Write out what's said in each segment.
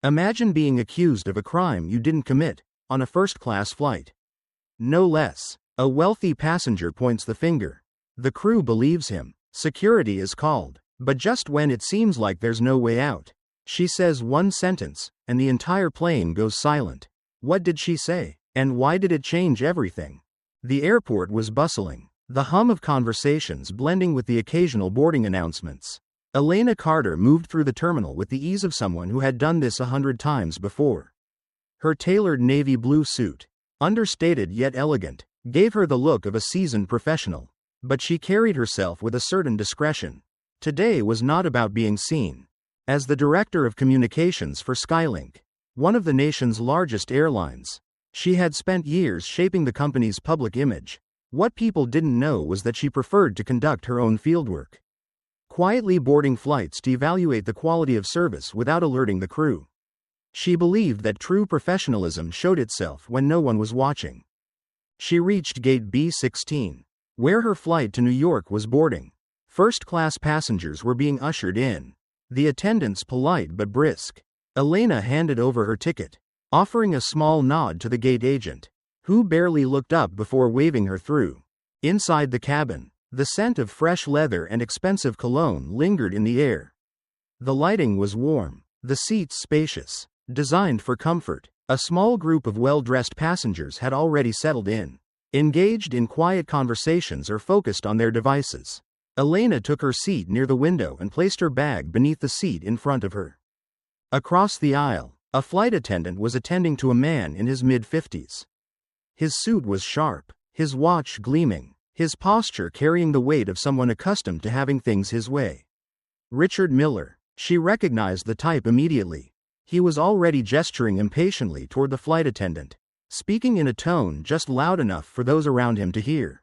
Imagine being accused of a crime you didn't commit, on a first-class flight. No less. A wealthy passenger points the finger. The crew believes him. Security is called. But just when it seems like there's no way out, she says one sentence, and the entire plane goes silent. What did she say? And why did it change everything? The airport was bustling, the hum of conversations blending with the occasional boarding announcements. Elena Carter moved through the terminal with the ease of someone who had done this 100 times before. Her tailored navy blue suit, understated yet elegant, gave her the look of a seasoned professional. But she carried herself with a certain discretion. Today was not about being seen. As the director of communications for Skylink, one of the nation's largest airlines, she had spent years shaping the company's public image. What people didn't know was that she preferred to conduct her own fieldwork. Quietly boarding flights to evaluate the quality of service without alerting the crew. She believed that true professionalism showed itself when no one was watching. She reached gate B16, where her flight to New York was boarding. First-class passengers were being ushered in, the attendants polite but brisk. Elena handed over her ticket, offering a small nod to the gate agent, who barely looked up before waving her through. Inside the cabin, the scent of fresh leather and expensive cologne lingered in the air. The lighting was warm, the seats spacious, designed for comfort. A small group of well-dressed passengers had already settled in, engaged in quiet conversations or focused on their devices. Elena took her seat near the window and placed her bag beneath the seat in front of her. Across the aisle, a flight attendant was attending to a man in his mid-50s. His suit was sharp, his watch gleaming, his posture carrying the weight of someone accustomed to having things his way. Richard Miller. She recognized the type immediately. He was already gesturing impatiently toward the flight attendant, speaking in a tone just loud enough for those around him to hear.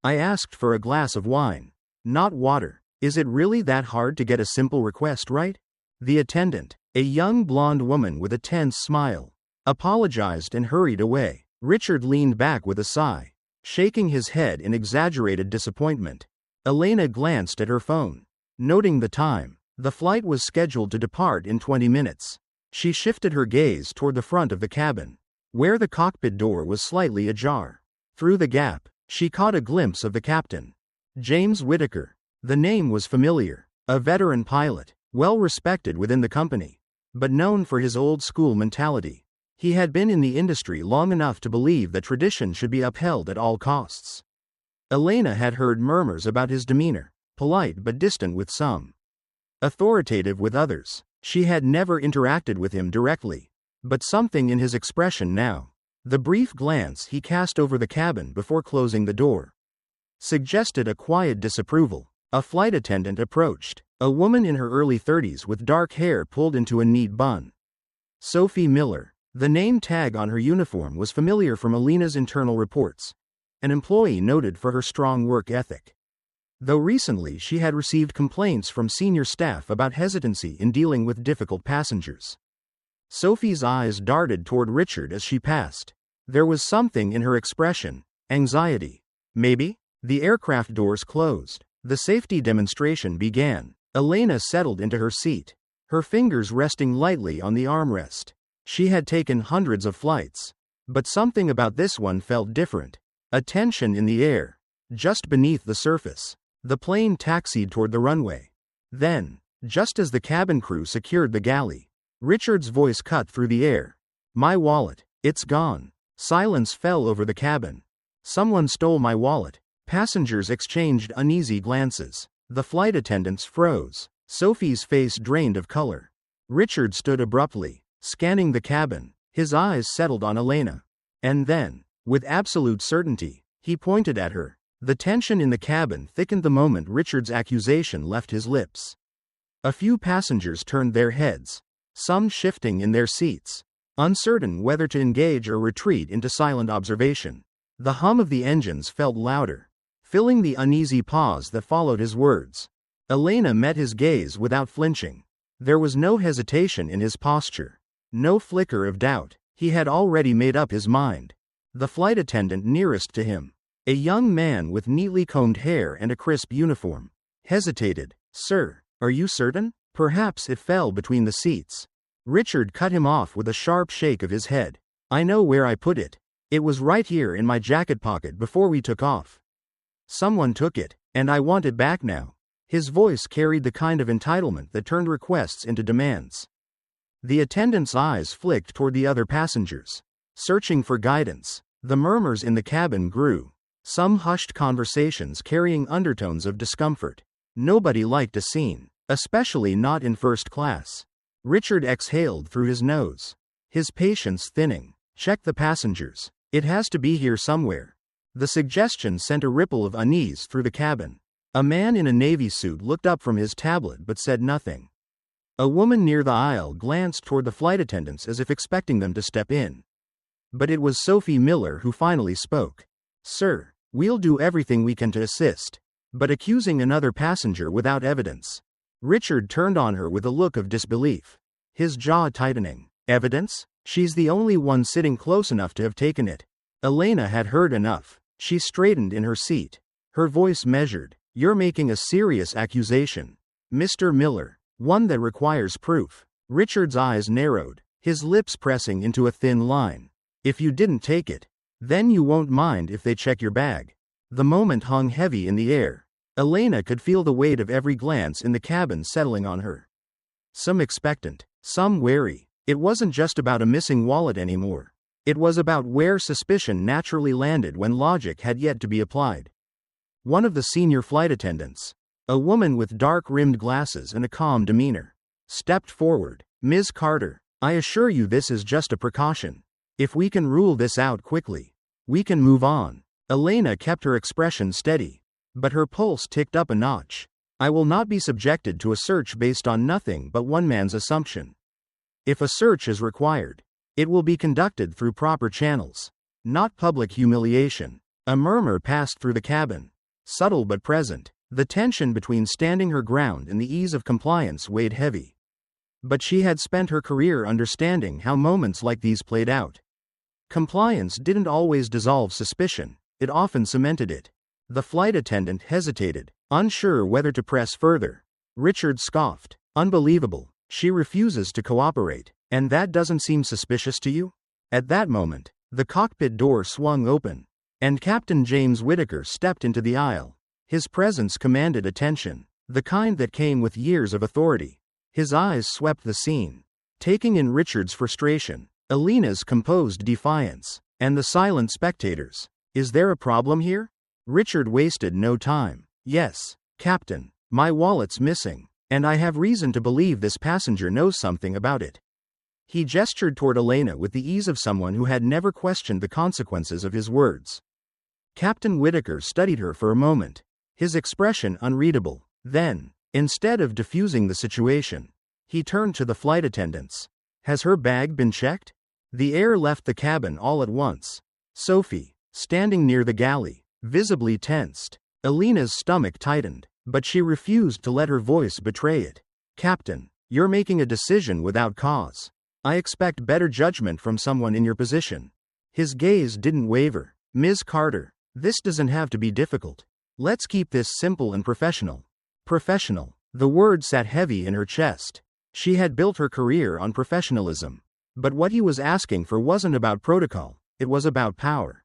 "I asked for a glass of wine, not water. Is it really that hard to get a simple request right?" The attendant, a young blonde woman with a tense smile, apologized and hurried away. Richard leaned back with a sigh, shaking his head in exaggerated disappointment. Elena glanced at her phone, noting the time. The flight was scheduled to depart in 20 minutes. She shifted her gaze toward the front of the cabin, where the cockpit door was slightly ajar. Through the gap, she caught a glimpse of the captain. James Whitaker. The name was familiar. A veteran pilot, well respected within the company, but known for his old-school mentality. He had been in the industry long enough to believe that tradition should be upheld at all costs. Elena had heard murmurs about his demeanor, polite but distant with some, authoritative with others. She had never interacted with him directly, but something in his expression now, the brief glance he cast over the cabin before closing the door, suggested a quiet disapproval. A flight attendant approached, a woman in her early 30s with dark hair pulled into a neat bun. Sophie Miller. The name tag on her uniform was familiar from Elena's internal reports, an employee noted for her strong work ethic. Though recently she had received complaints from senior staff about hesitancy in dealing with difficult passengers. Sophie's eyes darted toward Richard as she passed. There was something in her expression, anxiety. Maybe? The aircraft doors closed. The safety demonstration began. Elena settled into her seat, her fingers resting lightly on the armrest. She had taken hundreds of flights, but something about this one felt different. A tension in the air, just beneath the surface. The plane taxied toward the runway. Then, just as the cabin crew secured the galley, Richard's voice cut through the air. "My wallet, it's gone." Silence fell over the cabin. "Someone stole my wallet." Passengers exchanged uneasy glances. The flight attendants froze. Sophie's face drained of color. Richard stood abruptly, scanning the cabin. His eyes settled on Elena. And then, with absolute certainty, he pointed at her. The tension in the cabin thickened the moment Richard's accusation left his lips. A few passengers turned their heads, some shifting in their seats, uncertain whether to engage or retreat into silent observation. The hum of the engines felt louder, filling the uneasy pause that followed his words. Elena met his gaze without flinching. There was no hesitation in his posture, no flicker of doubt. He had already made up his mind. The flight attendant nearest to him, a young man with neatly combed hair and a crisp uniform, hesitated. "Sir, are you certain?" Perhaps it fell between the seats. Richard cut him off with a sharp shake of his head. I know where I put it. It was right here in my jacket pocket before we took off. Someone took it, and I want it back now. His voice carried the kind of entitlement that turned requests into demands. The attendant's eyes flicked toward the other passengers, searching for guidance. The murmurs in the cabin grew, some hushed conversations carrying undertones of discomfort. Nobody liked a scene, especially not in first class. Richard exhaled through his nose, his patience thinning. Check the passengers. It has to be here somewhere. The suggestion sent a ripple of unease through the cabin. A man in a navy suit looked up from his tablet but said nothing. A woman near the aisle glanced toward the flight attendants as if expecting them to step in. But it was Sophie Miller who finally spoke. Sir, we'll do everything we can to assist. But accusing another passenger without evidence. Richard turned on her with a look of disbelief, his jaw tightening. Evidence? She's the only one sitting close enough to have taken it. Elena had heard enough. She straightened in her seat, her voice measured. You're making a serious accusation, Mr. Miller, one that requires proof. Richard's eyes narrowed, his lips pressing into a thin line. If you didn't take it, then you won't mind if they check your bag. The moment hung heavy in the air. Elena could feel the weight of every glance in the cabin settling on her. Some expectant, some wary. It wasn't just about a missing wallet anymore. It was about where suspicion naturally landed when logic had yet to be applied. One of the senior flight attendants, a woman with dark-rimmed glasses and a calm demeanor, stepped forward. Ms. Carter, I assure you this is just a precaution. If we can rule this out quickly, we can move on. Elena kept her expression steady, but her pulse ticked up a notch. I will not be subjected to a search based on nothing but one man's assumption. If a search is required, it will be conducted through proper channels, not public humiliation. A murmur passed through the cabin, subtle but present. The tension between standing her ground and the ease of compliance weighed heavy. But she had spent her career understanding how moments like these played out. Compliance didn't always dissolve suspicion, it often cemented it. The flight attendant hesitated, unsure whether to press further. Richard scoffed. Unbelievable. She refuses to cooperate, and that doesn't seem suspicious to you? At that moment, the cockpit door swung open, and Captain James Whittaker stepped into the aisle. His presence commanded attention, the kind that came with years of authority. His eyes swept the scene, taking in Richard's frustration, Elena's composed defiance, and the silent spectators. Is there a problem here? Richard wasted no time. Yes, Captain, my wallet's missing, and I have reason to believe this passenger knows something about it. He gestured toward Elena with the ease of someone who had never questioned the consequences of his words. Captain Whittaker studied her for a moment, his expression unreadable. Then, instead of diffusing the situation, he turned to the flight attendants. Has her bag been checked? The air left the cabin all at once. Sophie, standing near the galley, visibly tensed. Elena's stomach tightened, but she refused to let her voice betray it. Captain, you're making a decision without cause. I expect better judgment from someone in your position. His gaze didn't waver. Ms. Carter, this doesn't have to be difficult. Let's keep this simple and professional. Professional. The word sat heavy in her chest. She had built her career on professionalism. But what he was asking for wasn't about protocol, it was about power.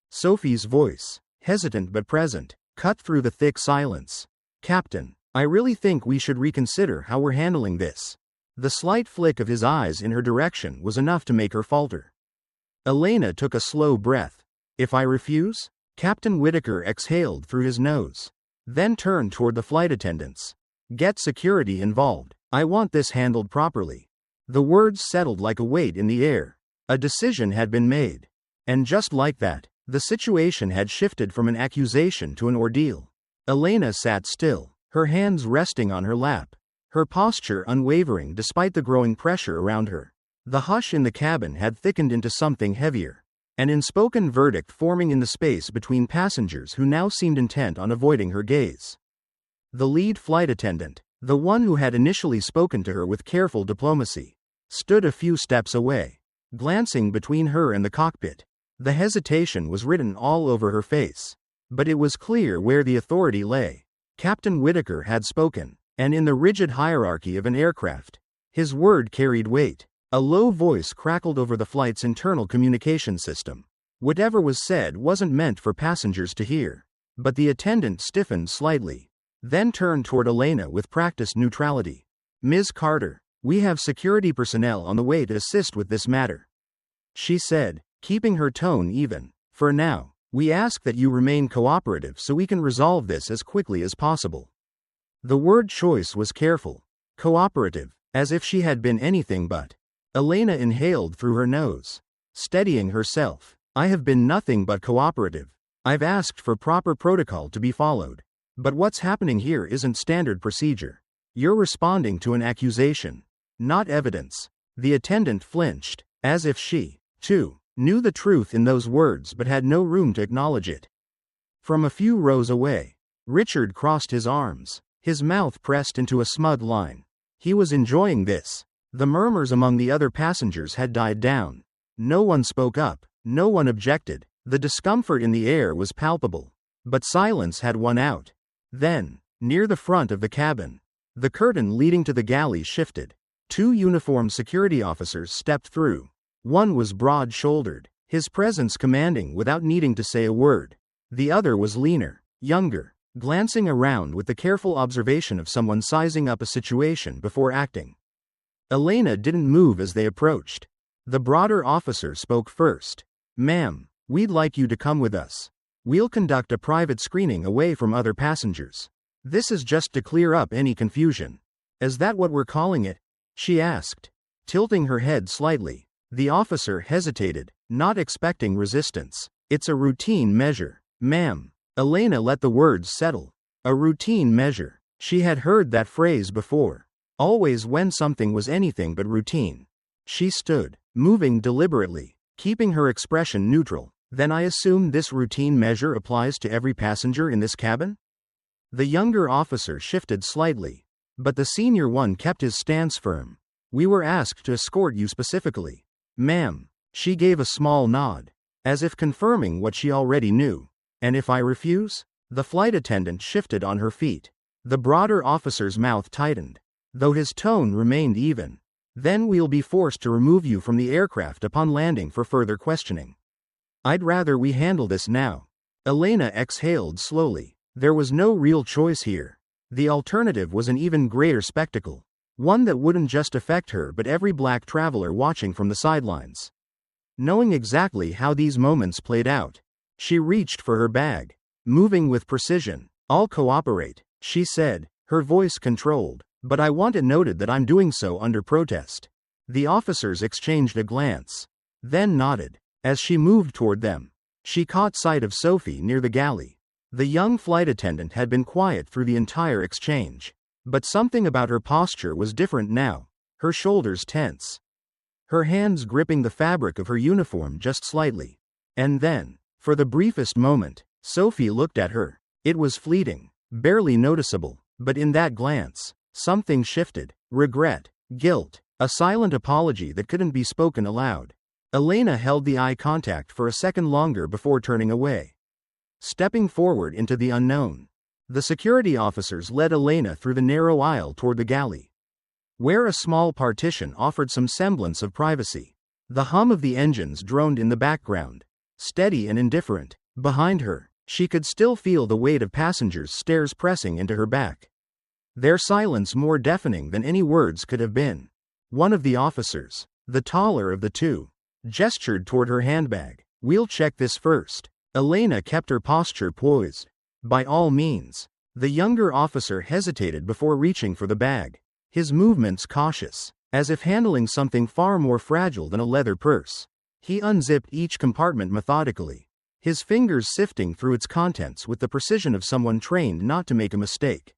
Sophie's voice, hesitant but present, cut through the thick silence. Captain, I really think we should reconsider how we're handling this. The slight flick of his eyes in her direction was enough to make her falter. Elena took a slow breath. If I refuse? Captain Whittaker exhaled through his nose, then turned toward the flight attendants. Get security involved. I want this handled properly. The words settled like a weight in the air. A decision had been made. And just like that, the situation had shifted from an accusation to an ordeal. Elena sat still, her hands resting on her lap, her posture unwavering despite the growing pressure around her. The hush in the cabin had thickened into something heavier, an unspoken verdict forming in the space between passengers who now seemed intent on avoiding her gaze. The lead flight attendant, the one who had initially spoken to her with careful diplomacy, stood a few steps away, glancing between her and the cockpit. The hesitation was written all over her face, but it was clear where the authority lay. Captain Whittaker had spoken, and in the rigid hierarchy of an aircraft, His word carried weight. A low voice crackled over the flight's internal communication system. Whatever was said wasn't meant for passengers to hear. But the attendant stiffened slightly, then turned toward Elena with practiced neutrality. "Ms. Carter, we have security personnel on the way to assist with this matter," she said, keeping her tone even. "For now, we ask that you remain cooperative so we can resolve this as quickly as possible." The word choice was careful. Cooperative, as if she had been anything but. Elena inhaled through her nose, steadying herself. "I have been nothing but cooperative. I've asked for proper protocol to be followed. But what's happening here isn't standard procedure. You're responding to an accusation, not evidence." The attendant flinched, as if she, too, knew the truth in those words but had no room to acknowledge it. From a few rows away, Richard crossed his arms, his mouth pressed into a smug line. He was enjoying this. The murmurs among the other passengers had died down. No one spoke up, no one objected. The discomfort in the air was palpable. But silence had won out. Then, near the front of the cabin, the curtain leading to the galley shifted. 2 uniformed security officers stepped through. One was broad-shouldered, his presence commanding without needing to say a word. The other was leaner, younger, glancing around with the careful observation of someone sizing up a situation before acting. Elena didn't move as they approached. The broader officer spoke first. "Ma'am, we'd like you to come with us. We'll conduct a private screening away from other passengers. This is just to clear up any confusion." "Is that what we're calling it?" she asked, tilting her head slightly. The officer hesitated, not expecting resistance. "It's a routine measure, ma'am." Elena let the words settle. A routine measure. She had heard that phrase before. Always when something was anything but routine. She stood, moving deliberately, keeping her expression neutral. "Then I assume this routine measure applies to every passenger in this cabin?" The younger officer shifted slightly, but the senior one kept his stance firm. "We were asked to escort you specifically, ma'am." She gave a small nod, as if confirming what she already knew. "And if I refuse?" The flight attendant shifted on her feet. The broader officer's mouth tightened, though his tone remained even. "Then we'll be forced to remove you from the aircraft upon landing for further questioning." "I'd rather we handle this now." Elena exhaled slowly. There was no real choice here. The alternative was an even greater spectacle. One that wouldn't just affect her but every black traveler watching from the sidelines. Knowing exactly how these moments played out, she reached for her bag, moving with precision. "I'll cooperate," she said, her voice controlled, "but I want it noted that I'm doing so under protest." The officers exchanged a glance, then nodded. As she moved toward them, she caught sight of Sophie near the galley. The young flight attendant had been quiet through the entire exchange, but something about her posture was different now, her shoulders tense, her hands gripping the fabric of her uniform just slightly. And then, for the briefest moment, Sophie looked at her. It was fleeting, barely noticeable, but in that glance, something shifted. Regret, guilt, a silent apology that couldn't be spoken aloud. Elena held the eye contact for a second longer before turning away. Stepping forward into the unknown, the security officers led Elena through the narrow aisle toward the galley, where a small partition offered some semblance of privacy. The hum of the engines droned in the background, steady and indifferent. Behind her, she could still feel the weight of passengers' stares pressing into her back, their silence more deafening than any words could have been. One of the officers, the taller of the two, gestured toward her handbag. "We'll check this first." Elena kept her posture poised. "By all means." The younger officer hesitated before reaching for the bag, his movements cautious, as if handling something far more fragile than a leather purse. He unzipped each compartment methodically, his fingers sifting through its contents with the precision of someone trained not to make a mistake.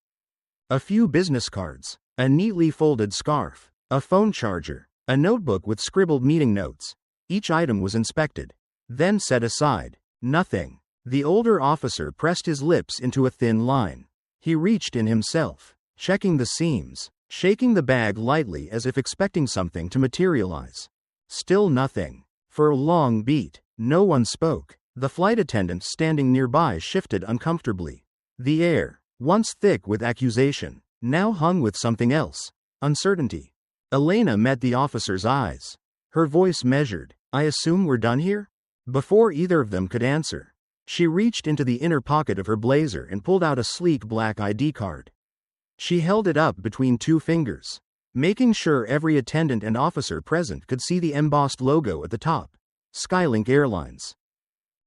A few business cards, a neatly folded scarf, a phone charger, a notebook with scribbled meeting notes. Each item was inspected, then set aside. Nothing. The older officer pressed his lips into a thin line. He reached in himself, checking the seams, shaking the bag lightly as if expecting something to materialize. Still nothing. For a long beat, no one spoke. The flight attendant standing nearby shifted uncomfortably. The air, once thick with accusation, now hung with something else. Uncertainty. Elena met the officer's eyes. Her voice measured. I assume we're done here? Before either of them could answer, she reached into the inner pocket of her blazer and pulled out a sleek black ID card. She held it up between two fingers, making sure every attendant and officer present could see the embossed logo at the top. Skylink Airlines.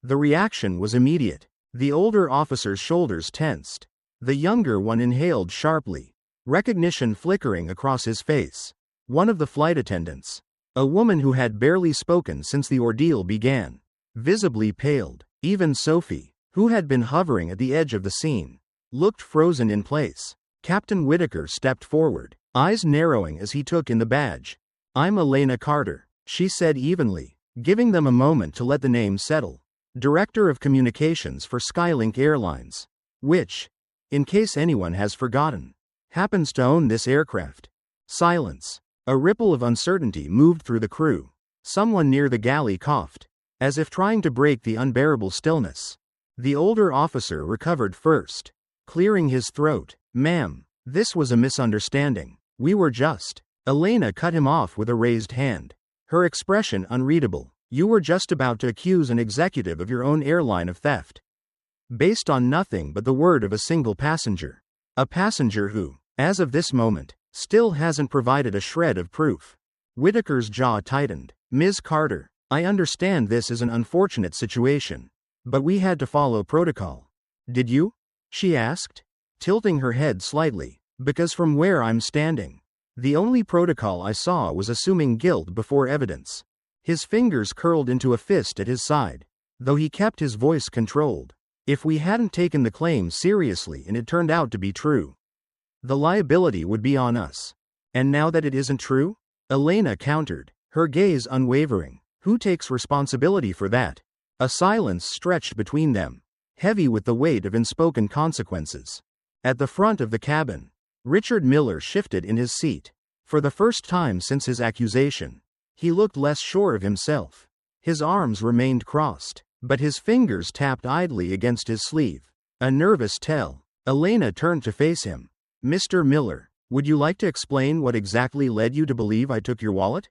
The reaction was immediate. The older officer's shoulders tensed. The younger one inhaled sharply, recognition flickering across his face. One of the flight attendants, a woman who had barely spoken since the ordeal began, visibly paled. Even Sophie, who had been hovering at the edge of the scene, looked frozen in place. Captain Whitaker stepped forward, eyes narrowing as he took in the badge. I'm Elena Carter, she said evenly, giving them a moment to let the name settle. Director of Communications for Skylink Airlines, which, in case anyone has forgotten, happens to own this aircraft. Silence. A ripple of uncertainty moved through the crew. Someone near the galley coughed, as if trying to break the unbearable stillness. The older officer recovered first, clearing his throat. Ma'am, this was a misunderstanding. We were just. Elena cut him off with a raised hand, her expression unreadable. You were just about to accuse an executive of your own airline of theft, based on nothing but the word of a single passenger. A passenger who, as of this moment, still hasn't provided a shred of proof. Whitaker's jaw tightened. Ms. Carter, I understand this is an unfortunate situation, but we had to follow protocol. Did you? She asked, tilting her head slightly. Because from where I'm standing, the only protocol I saw was assuming guilt before evidence. His fingers curled into a fist at his side, though he kept his voice controlled. If we hadn't taken the claim seriously and it turned out to be true, the liability would be on us. And now that it isn't true? Elena countered, her gaze unwavering. Who takes responsibility for that? A silence stretched between them, heavy with the weight of unspoken consequences. At the front of the cabin, Richard Miller shifted in his seat. For the first time since his accusation, he looked less sure of himself. His arms remained crossed, but his fingers tapped idly against his sleeve. A nervous tell. Elena turned to face him. Mr. Miller, would you like to explain what exactly led you to believe I took your wallet?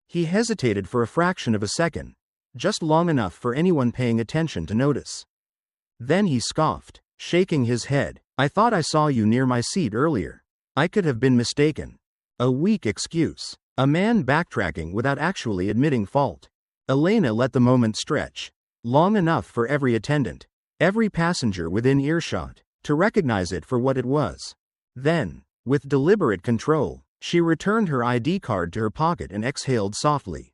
He hesitated for a fraction of a second, just long enough for anyone paying attention to notice. Then he scoffed, shaking his head. I thought I saw you near my seat earlier. I could have been mistaken. A weak excuse. A man backtracking without actually admitting fault. Elena let the moment stretch, long enough for every attendant, every passenger within earshot, to recognize it for what it was. Then, with deliberate control, she returned her ID card to her pocket and exhaled softly.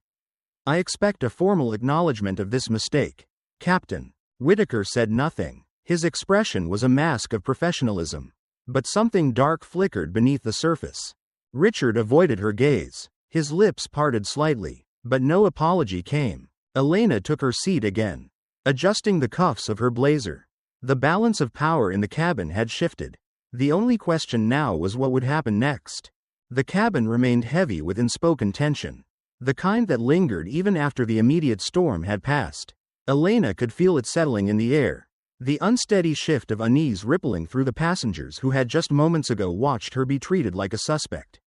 I expect a formal acknowledgement of this mistake, Captain. Whitaker said nothing. His expression was a mask of professionalism, but something dark flickered beneath the surface. Richard avoided her gaze. His lips parted slightly, but no apology came. Elena took her seat again, adjusting the cuffs of her blazer. The balance of power in the cabin had shifted. The only question now was what would happen next. The cabin remained heavy with unspoken tension, the kind that lingered even after the immediate storm had passed. Elena could feel it settling in the air, the unsteady shift of unease rippling through the passengers who had just moments ago watched her be treated like a suspect.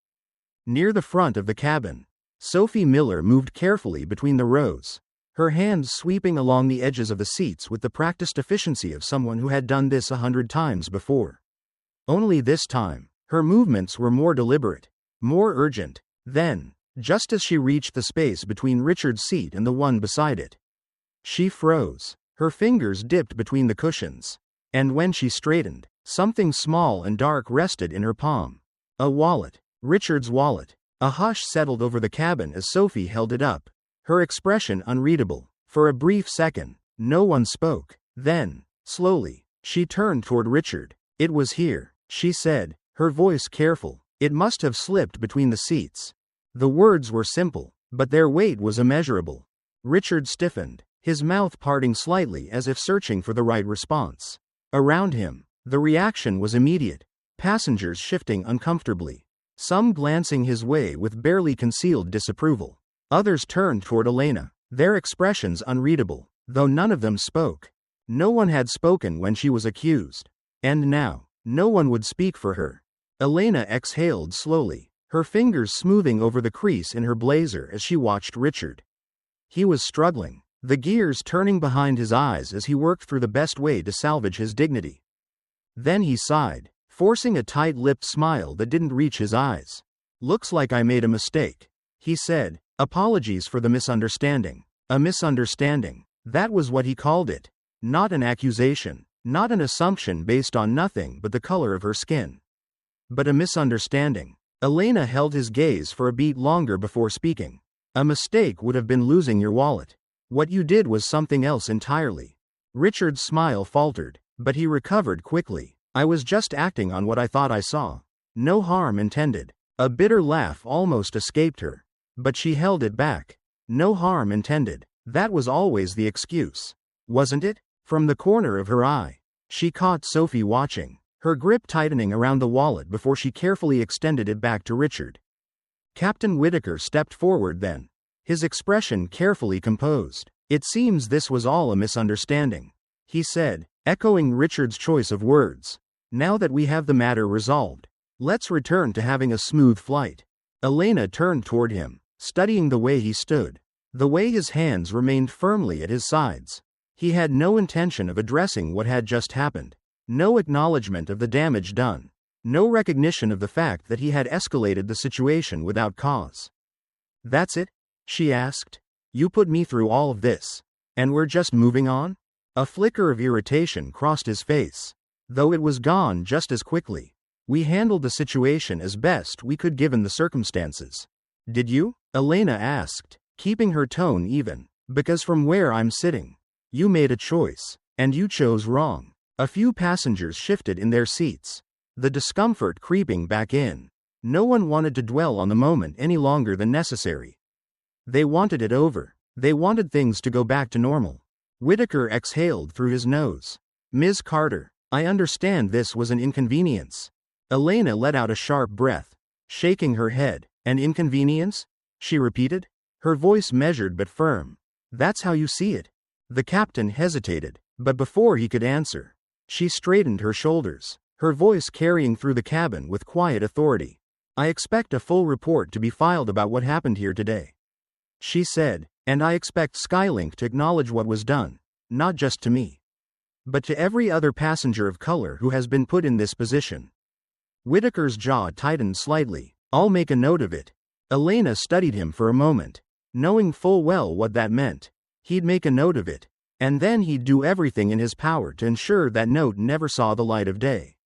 Near the front of the cabin, Sophie Miller moved carefully between the rows, her hands sweeping along the edges of the seats with the practiced efficiency of someone who had done this 100 times before. Only this time, her movements were more deliberate, more urgent. Then, just as she reached the space between Richard's seat and the one beside it, she froze. Her fingers dipped between the cushions, and when she straightened, something small and dark rested in her palm. A wallet. Richard's wallet. A hush settled over the cabin as Sophie held it up, her expression unreadable. For a brief second, no one spoke. Then, slowly, she turned toward Richard. It was here, she said, her voice careful. It must have slipped between the seats. The words were simple, but their weight was immeasurable. Richard stiffened, his mouth parting slightly as if searching for the right response. Around him, the reaction was immediate, passengers shifting uncomfortably, some glancing his way with barely concealed disapproval. Others turned toward Elena, their expressions unreadable, though none of them spoke. No one had spoken when she was accused, and now, no one would speak for her. Elena exhaled slowly, her fingers smoothing over the crease in her blazer as she watched Richard. He was struggling, the gears turning behind his eyes as he worked through the best way to salvage his dignity. Then he sighed, forcing a tight-lipped smile that didn't reach his eyes. "Looks like I made a mistake," he said. "Apologies for the misunderstanding." A misunderstanding. That was what he called it. Not an accusation, not an assumption based on nothing but the color of her skin. But a misunderstanding. Elena held his gaze for a beat longer before speaking. "A mistake would have been losing your wallet. What you did was something else entirely." Richard's smile faltered, but he recovered quickly. "I was just acting on what I thought I saw. No harm intended." A bitter laugh almost escaped her, but she held it back. No harm intended. That was always the excuse, wasn't it? From the corner of her eye, she caught Sophie watching, her grip tightening around the wallet before she carefully extended it back to Richard. Captain Whitaker stepped forward then, his expression carefully composed. "It seems this was all a misunderstanding," he said, echoing Richard's choice of words. "Now that we have the matter resolved, let's return to having a smooth flight." Elena turned toward him, studying the way he stood, the way his hands remained firmly at his sides. He had no intention of addressing what had just happened, no acknowledgement of the damage done, no recognition of the fact that he had escalated the situation without cause. "That's it?" she asked. "You put me through all of this, and we're just moving on?" A flicker of irritation crossed his face, though it was gone just as quickly. "We handled the situation as best we could given the circumstances." "Did you?" Elena asked, keeping her tone even. "Because from where I'm sitting, you made a choice, and you chose wrong." A few passengers shifted in their seats, the discomfort creeping back in. No one wanted to dwell on the moment any longer than necessary. They wanted it over. They wanted things to go back to normal. Whitaker exhaled through his nose. "Ms. Carter, I understand this was an inconvenience." Elena let out a sharp breath, shaking her head. "An inconvenience?" she repeated, her voice measured but firm. "That's how you see it?" The captain hesitated, but before he could answer, she straightened her shoulders, her voice carrying through the cabin with quiet authority. "I expect a full report to be filed about what happened here today," she said, "and I expect Skylink to acknowledge what was done, not just to me, but to every other passenger of color who has been put in this position." Whitaker's jaw tightened slightly. "I'll make a note of it." Elena studied him for a moment, knowing full well what that meant. He'd make a note of it, and then he'd do everything in his power to ensure that note never saw the light of day.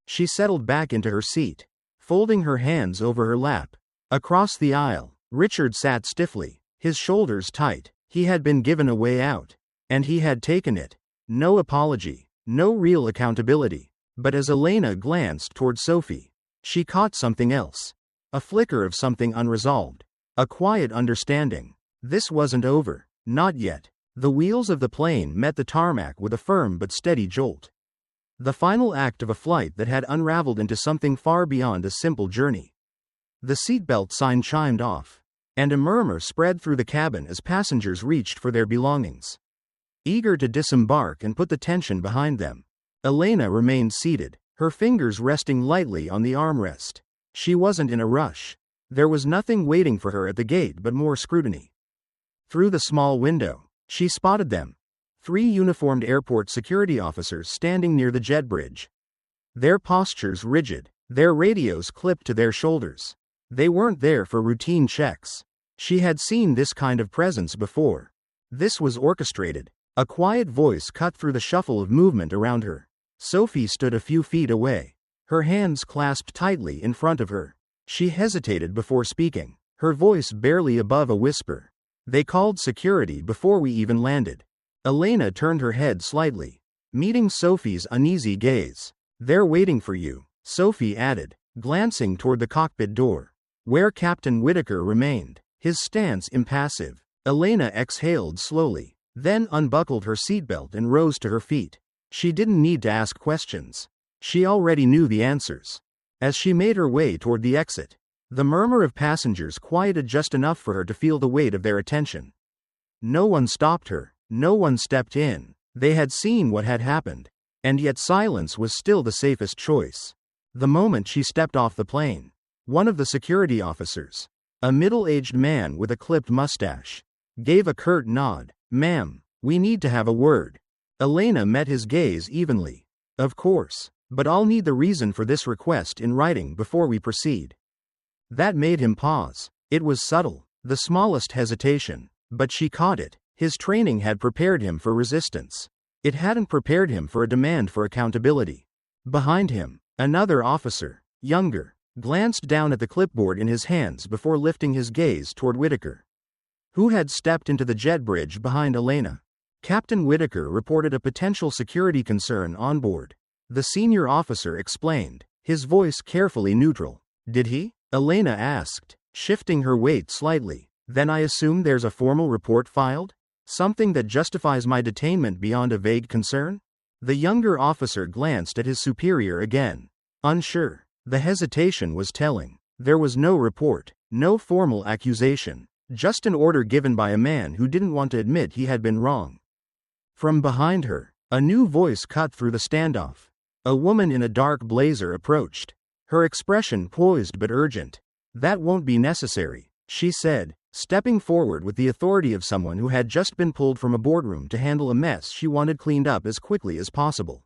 She settled back into her seat, folding her hands over her lap. Across the aisle, Richard sat stiffly, his shoulders tight. He had been given a way out, and he had taken it. No apology, no real accountability. But as Elena glanced toward Sophie, she caught something else. A flicker of something unresolved. A quiet understanding. This wasn't over. Not yet. The wheels of the plane met the tarmac with a firm but steady jolt. The final act of a flight that had unraveled into something far beyond a simple journey. The seatbelt sign chimed off, and a murmur spread through the cabin as passengers reached for their belongings, eager to disembark and put the tension behind them. Elena remained seated, her fingers resting lightly on the armrest. She wasn't in a rush. There was nothing waiting for her at the gate but more scrutiny. Through the small window, she spotted them. 3 uniformed airport security officers standing near the jet bridge. Their postures rigid, their radios clipped to their shoulders. They weren't there for routine checks. She had seen this kind of presence before. This was orchestrated. A quiet voice cut through the shuffle of movement around her. Sophie stood a few feet away, her hands clasped tightly in front of her. She hesitated before speaking, her voice barely above a whisper. "They called security before we even landed." Elena turned her head slightly, meeting Sophie's uneasy gaze. "They're waiting for you," Sophie added, glancing toward the cockpit door, where Captain Whitaker remained, his stance impassive. Elena exhaled slowly, then unbuckled her seatbelt and rose to her feet. She didn't need to ask questions. She already knew the answers. As she made her way toward the exit, the murmur of passengers quieted just enough for her to feel the weight of their attention. No one stopped her, no one stepped in. They had seen what had happened, and yet silence was still the safest choice. The moment she stepped off the plane, One of the security officers, a middle-aged man with a clipped mustache, gave a curt nod. "Ma'am, we need to have a word." Elena met his gaze evenly. "Of course, but I'll need the reason for this request in writing before we proceed." That made him pause. It was subtle, the smallest hesitation, but she caught it. His training had prepared him for resistance. It hadn't prepared him for a demand for accountability. Behind him, another officer, younger, glanced down at the clipboard in his hands before lifting his gaze toward Whitaker, who had stepped into the jet bridge behind Elena. Captain Whitaker reported a potential security concern on board. The senior officer explained, his voice carefully neutral. "Did he?" Elena asked, shifting her weight slightly. "Then I assume there's a formal report filed? Something that justifies my detainment beyond a vague concern?" The younger officer glanced at his superior again, unsure. The hesitation was telling. There was no report, no formal accusation, just an order given by a man who didn't want to admit he had been wrong. From behind her, a new voice cut through the standoff. A woman in a dark blazer approached, her expression poised but urgent. "That won't be necessary," she said, stepping forward with the authority of someone who had just been pulled from a boardroom to handle a mess she wanted cleaned up as quickly as possible.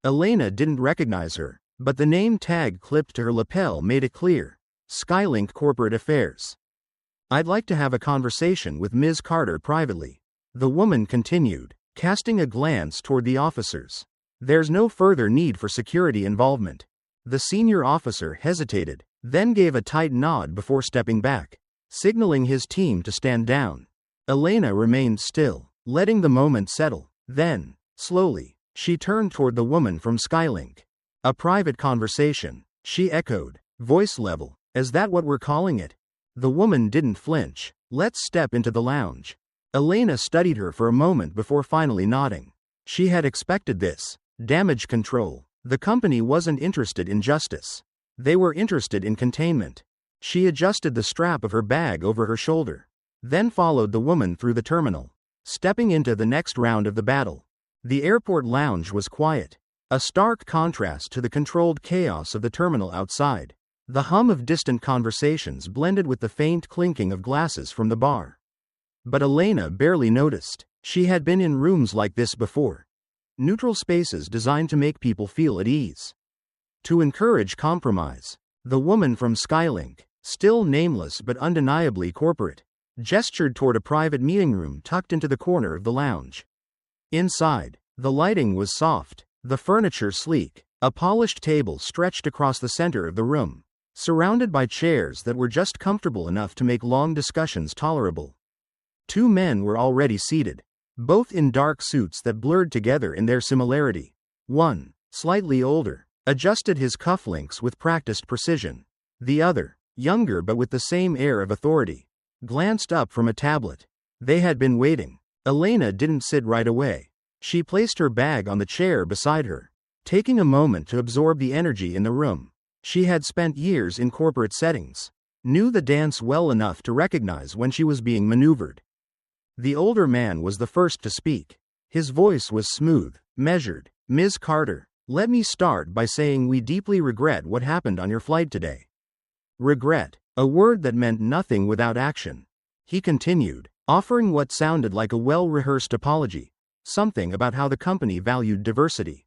Elena didn't recognize her, but the name tag clipped to her lapel made it clear. Skylink Corporate Affairs. "I'd like to have a conversation with Ms. Carter privately," the woman continued, casting a glance toward the officers. "There's no further need for security involvement." The senior officer hesitated, then gave a tight nod before stepping back, signaling his team to stand down. Elena remained still, letting the moment settle. Then, slowly, she turned toward the woman from Skylink. "A private conversation," she echoed, voice level. "Is that what we're calling it?" The woman didn't flinch. "Let's step into the lounge." Elena studied her for a moment before finally nodding. She had expected this. Damage control. The company wasn't interested in justice. They were interested in containment. She adjusted the strap of her bag over her shoulder, then followed the woman through the terminal, stepping into the next round of the battle. The airport lounge was quiet, a stark contrast to the controlled chaos of the terminal outside. The hum of distant conversations blended with the faint clinking of glasses from the bar. But Elena barely noticed. She had been in rooms like this before. Neutral spaces designed to make people feel at ease, to encourage compromise. The woman from Skylink, still nameless but undeniably corporate, gestured toward a private meeting room tucked into the corner of the lounge. Inside, the lighting was soft, the furniture sleek. A polished table stretched across the center of the room, surrounded by chairs that were just comfortable enough to make long discussions tolerable. Two men were already seated, both in dark suits that blurred together in their similarity. One, slightly older, adjusted his cufflinks with practiced precision. The other, younger but with the same air of authority, glanced up from a tablet. They had been waiting. Elena didn't sit right away. She placed her bag on the chair beside her, taking a moment to absorb the energy in the room. She had spent years in corporate settings, knew the dance well enough to recognize when she was being maneuvered. The older man was the first to speak. His voice was smooth, measured. "Ms. Carter, let me start by saying we deeply regret what happened on your flight today." Regret, a word that meant nothing without action. He continued, offering what sounded like a well-rehearsed apology, something about how the company valued diversity,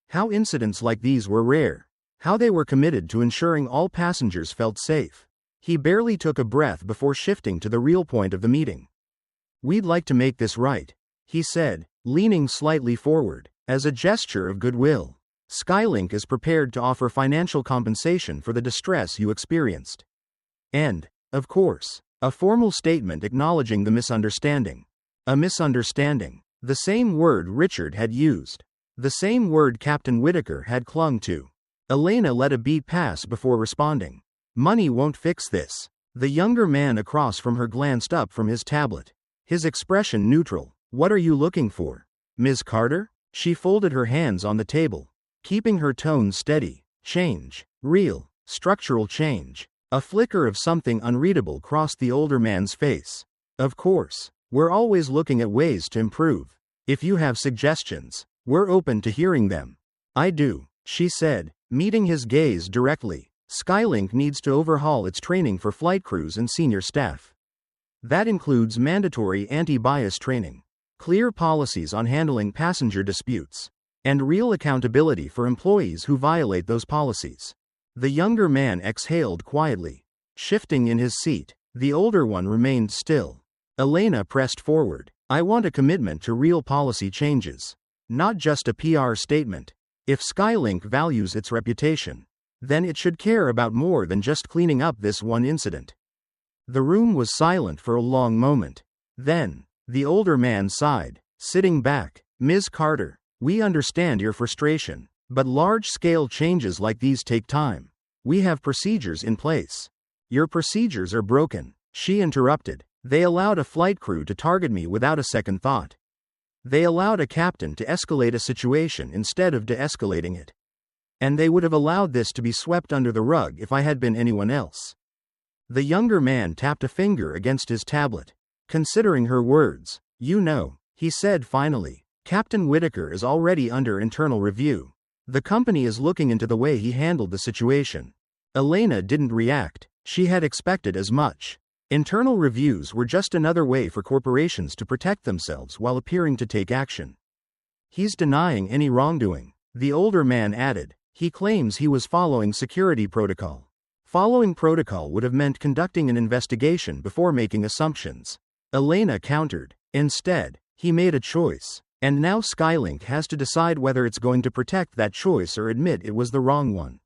how incidents like these were rare, how they were committed to ensuring all passengers felt safe. He barely took a breath before shifting to the real point of the meeting. "We'd like to make this right," he said, leaning slightly forward, as a gesture of goodwill. "Skylink is prepared to offer financial compensation for the distress you experienced. And, of course, a formal statement acknowledging the misunderstanding." A misunderstanding. The same word Richard had used. The same word Captain Whitaker had clung to. Elena let a beat pass before responding. "Money won't fix this." The younger man across from her glanced up from his tablet, his expression neutral. "What are you looking for, Ms. Carter?" She folded her hands on the table, keeping her tone steady. "Change. Real, structural change." A flicker of something unreadable crossed the older man's face. "Of course, we're always looking at ways to improve. If you have suggestions, we're open to hearing them." "I do," she said, meeting his gaze directly. Skylink needs to overhaul its training for flight crews and senior staff. That includes mandatory anti-bias training, clear policies on handling passenger disputes, and real accountability for employees who violate those policies. The younger man exhaled quietly, shifting in his seat. The older one remained still. Elena pressed forward. I want a commitment to real policy changes, not just a PR statement. If Skylink values its reputation, then it should care about more than just cleaning up this one incident. The room was silent for a long moment. Then, the older man sighed, sitting back. Ms. Carter, we understand your frustration, but large-scale changes like these take time. We have procedures in place. Your procedures are broken, she interrupted. They allowed a flight crew to target me without a second thought. They allowed a captain to escalate a situation instead of de-escalating it. And they would have allowed this to be swept under the rug if I had been anyone else. The younger man tapped a finger against his tablet, considering her words. You know, he said finally, Captain Whitaker is already under internal review. The company is looking into the way he handled the situation. Elena didn't react. She had expected as much. Internal reviews were just another way for corporations to protect themselves while appearing to take action. He's denying any wrongdoing, the older man added. He claims he was following security protocol. Following protocol would have meant conducting an investigation before making assumptions. Elena countered. Instead, he made a choice, and now Skylink has to decide whether it's going to protect that choice or admit it was the wrong one.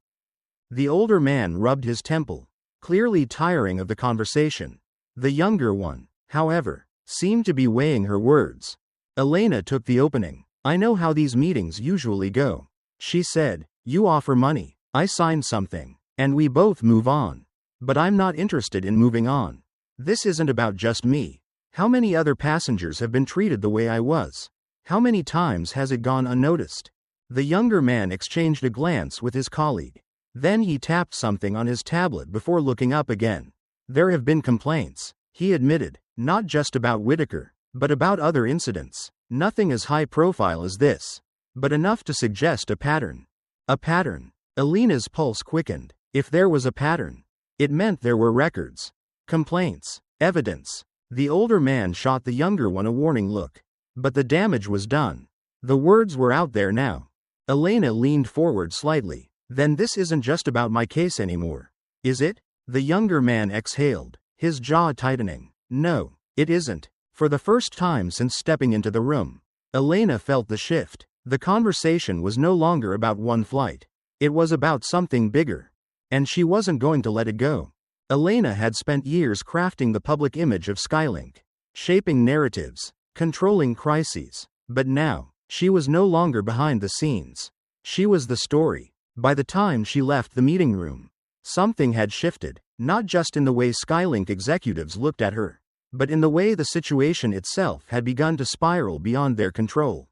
The older man rubbed his temple, clearly tiring of the conversation. The younger one, however, seemed to be weighing her words. Elena took the opening. I know how these meetings usually go, she said. You offer money, I sign something, and we both move on. But I'm not interested in moving on. This isn't about just me. How many other passengers have been treated the way I was? How many times has it gone unnoticed? The younger man exchanged a glance with his colleague. Then he tapped something on his tablet before looking up again. There have been complaints, he admitted, not just about Whitaker, but about other incidents. Nothing as high profile as this, but enough to suggest a pattern. A pattern. Elena's pulse quickened. If there was a pattern, it meant there were records, complaints, evidence. The older man shot the younger one a warning look. But the damage was done. The words were out there now. Elena leaned forward slightly. Then this isn't just about my case anymore, is it? The younger man exhaled, his jaw tightening. No, it isn't. For the first time since stepping into the room, Elena felt the shift. The conversation was no longer about one flight. It was about something bigger. And she wasn't going to let it go. Elena had spent years crafting the public image of Skylink, shaping narratives, controlling crises. But now, she was no longer behind the scenes. She was the story. By the time she left the meeting room, something had shifted, not just in the way Skylink executives looked at her, but in the way the situation itself had begun to spiral beyond their control.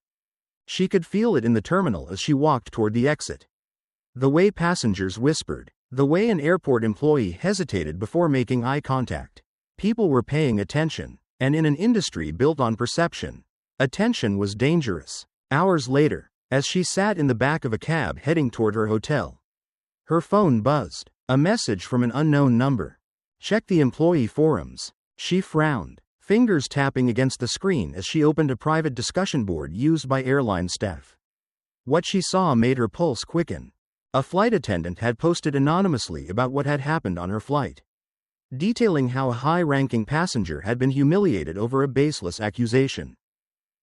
She could feel it in the terminal as she walked toward the exit. The way passengers whispered, the way an airport employee hesitated before making eye contact. People were paying attention, and in an industry built on perception, attention was dangerous. Hours later, as she sat in the back of a cab heading toward her hotel, her phone buzzed. A message from an unknown number. Check the employee forums. She frowned, fingers tapping against the screen as she opened a private discussion board used by airline staff. What she saw made her pulse quicken. A flight attendant had posted anonymously about what had happened on her flight, detailing how a high-ranking passenger had been humiliated over a baseless accusation.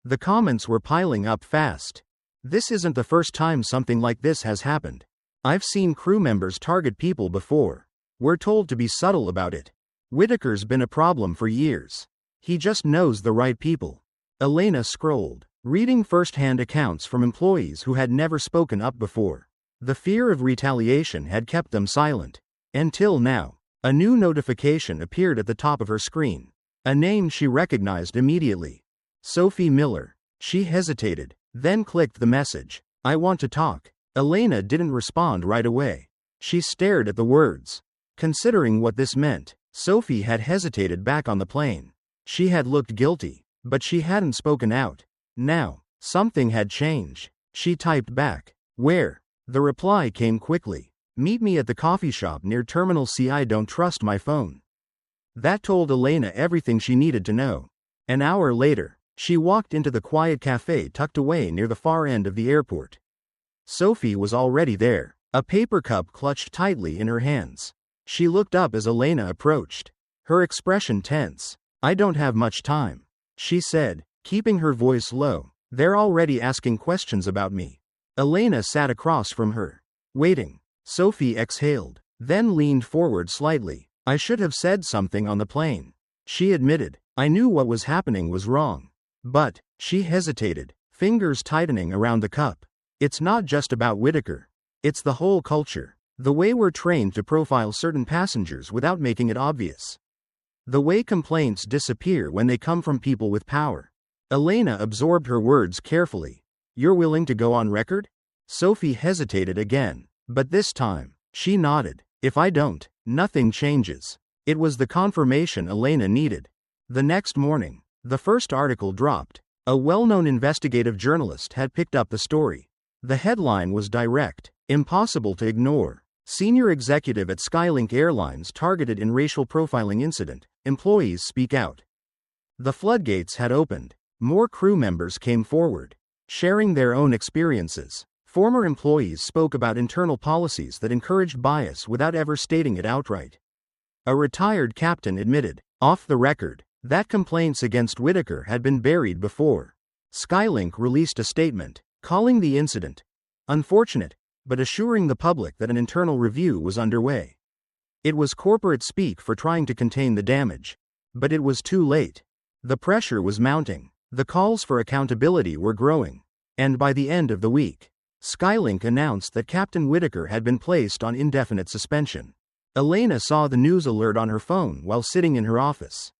The comments were piling up fast. This isn't the first time something like this has happened. I've seen crew members target people before. We're told to be subtle about it. Whitaker's been a problem for years. He just knows the right people. Elena scrolled, reading first-hand accounts from employees who had never spoken up before. The fear of retaliation had kept them silent. Until now, a new notification appeared at the top of her screen. A name she recognized immediately. Sophie Miller. She hesitated, then clicked the message. I want to talk. Elena didn't respond right away. She stared at the words. Considering what this meant, Sophie had hesitated back on the plane. She had looked guilty, but she hadn't spoken out. Now, something had changed. She typed back. Where? The reply came quickly. Meet me at the coffee shop near Terminal C. I don't trust my phone. That told Elena everything she needed to know. An hour later, she walked into the quiet cafe tucked away near the far end of the airport. Sophie was already there, a paper cup clutched tightly in her hands. She looked up as Elena approached, her expression tense. I don't have much time, she said, keeping her voice low. They're already asking questions about me. Elena sat across from her, waiting. Sophie exhaled, then leaned forward slightly. I should have said something on the plane, she admitted. I knew what was happening was wrong. But, she hesitated, fingers tightening around the cup. It's not just about Whitaker. It's the whole culture. The way we're trained to profile certain passengers without making it obvious. The way complaints disappear when they come from people with power. Elena absorbed her words carefully. You're willing to go on record? Sophie hesitated again, but this time, she nodded. If I don't, nothing changes. It was the confirmation Elena needed. The next morning, the first article dropped. A well-known investigative journalist had picked up the story. The headline was direct, impossible to ignore. Senior executive at Skylink Airlines targeted in racial profiling incident. Employees speak out. The floodgates had opened. More crew members came forward, sharing their own experiences. Former employees spoke about internal policies that encouraged bias without ever stating it outright. A retired captain admitted, off the record, that complaints against Whitaker had been buried before. Skylink released a statement, calling the incident unfortunate, but assuring the public that an internal review was underway. It was corporate speak for trying to contain the damage. But it was too late. The pressure was mounting. The calls for accountability were growing. And by the end of the week, Skylink announced that Captain Whitaker had been placed on indefinite suspension. Elena saw the news alert on her phone while sitting in her office.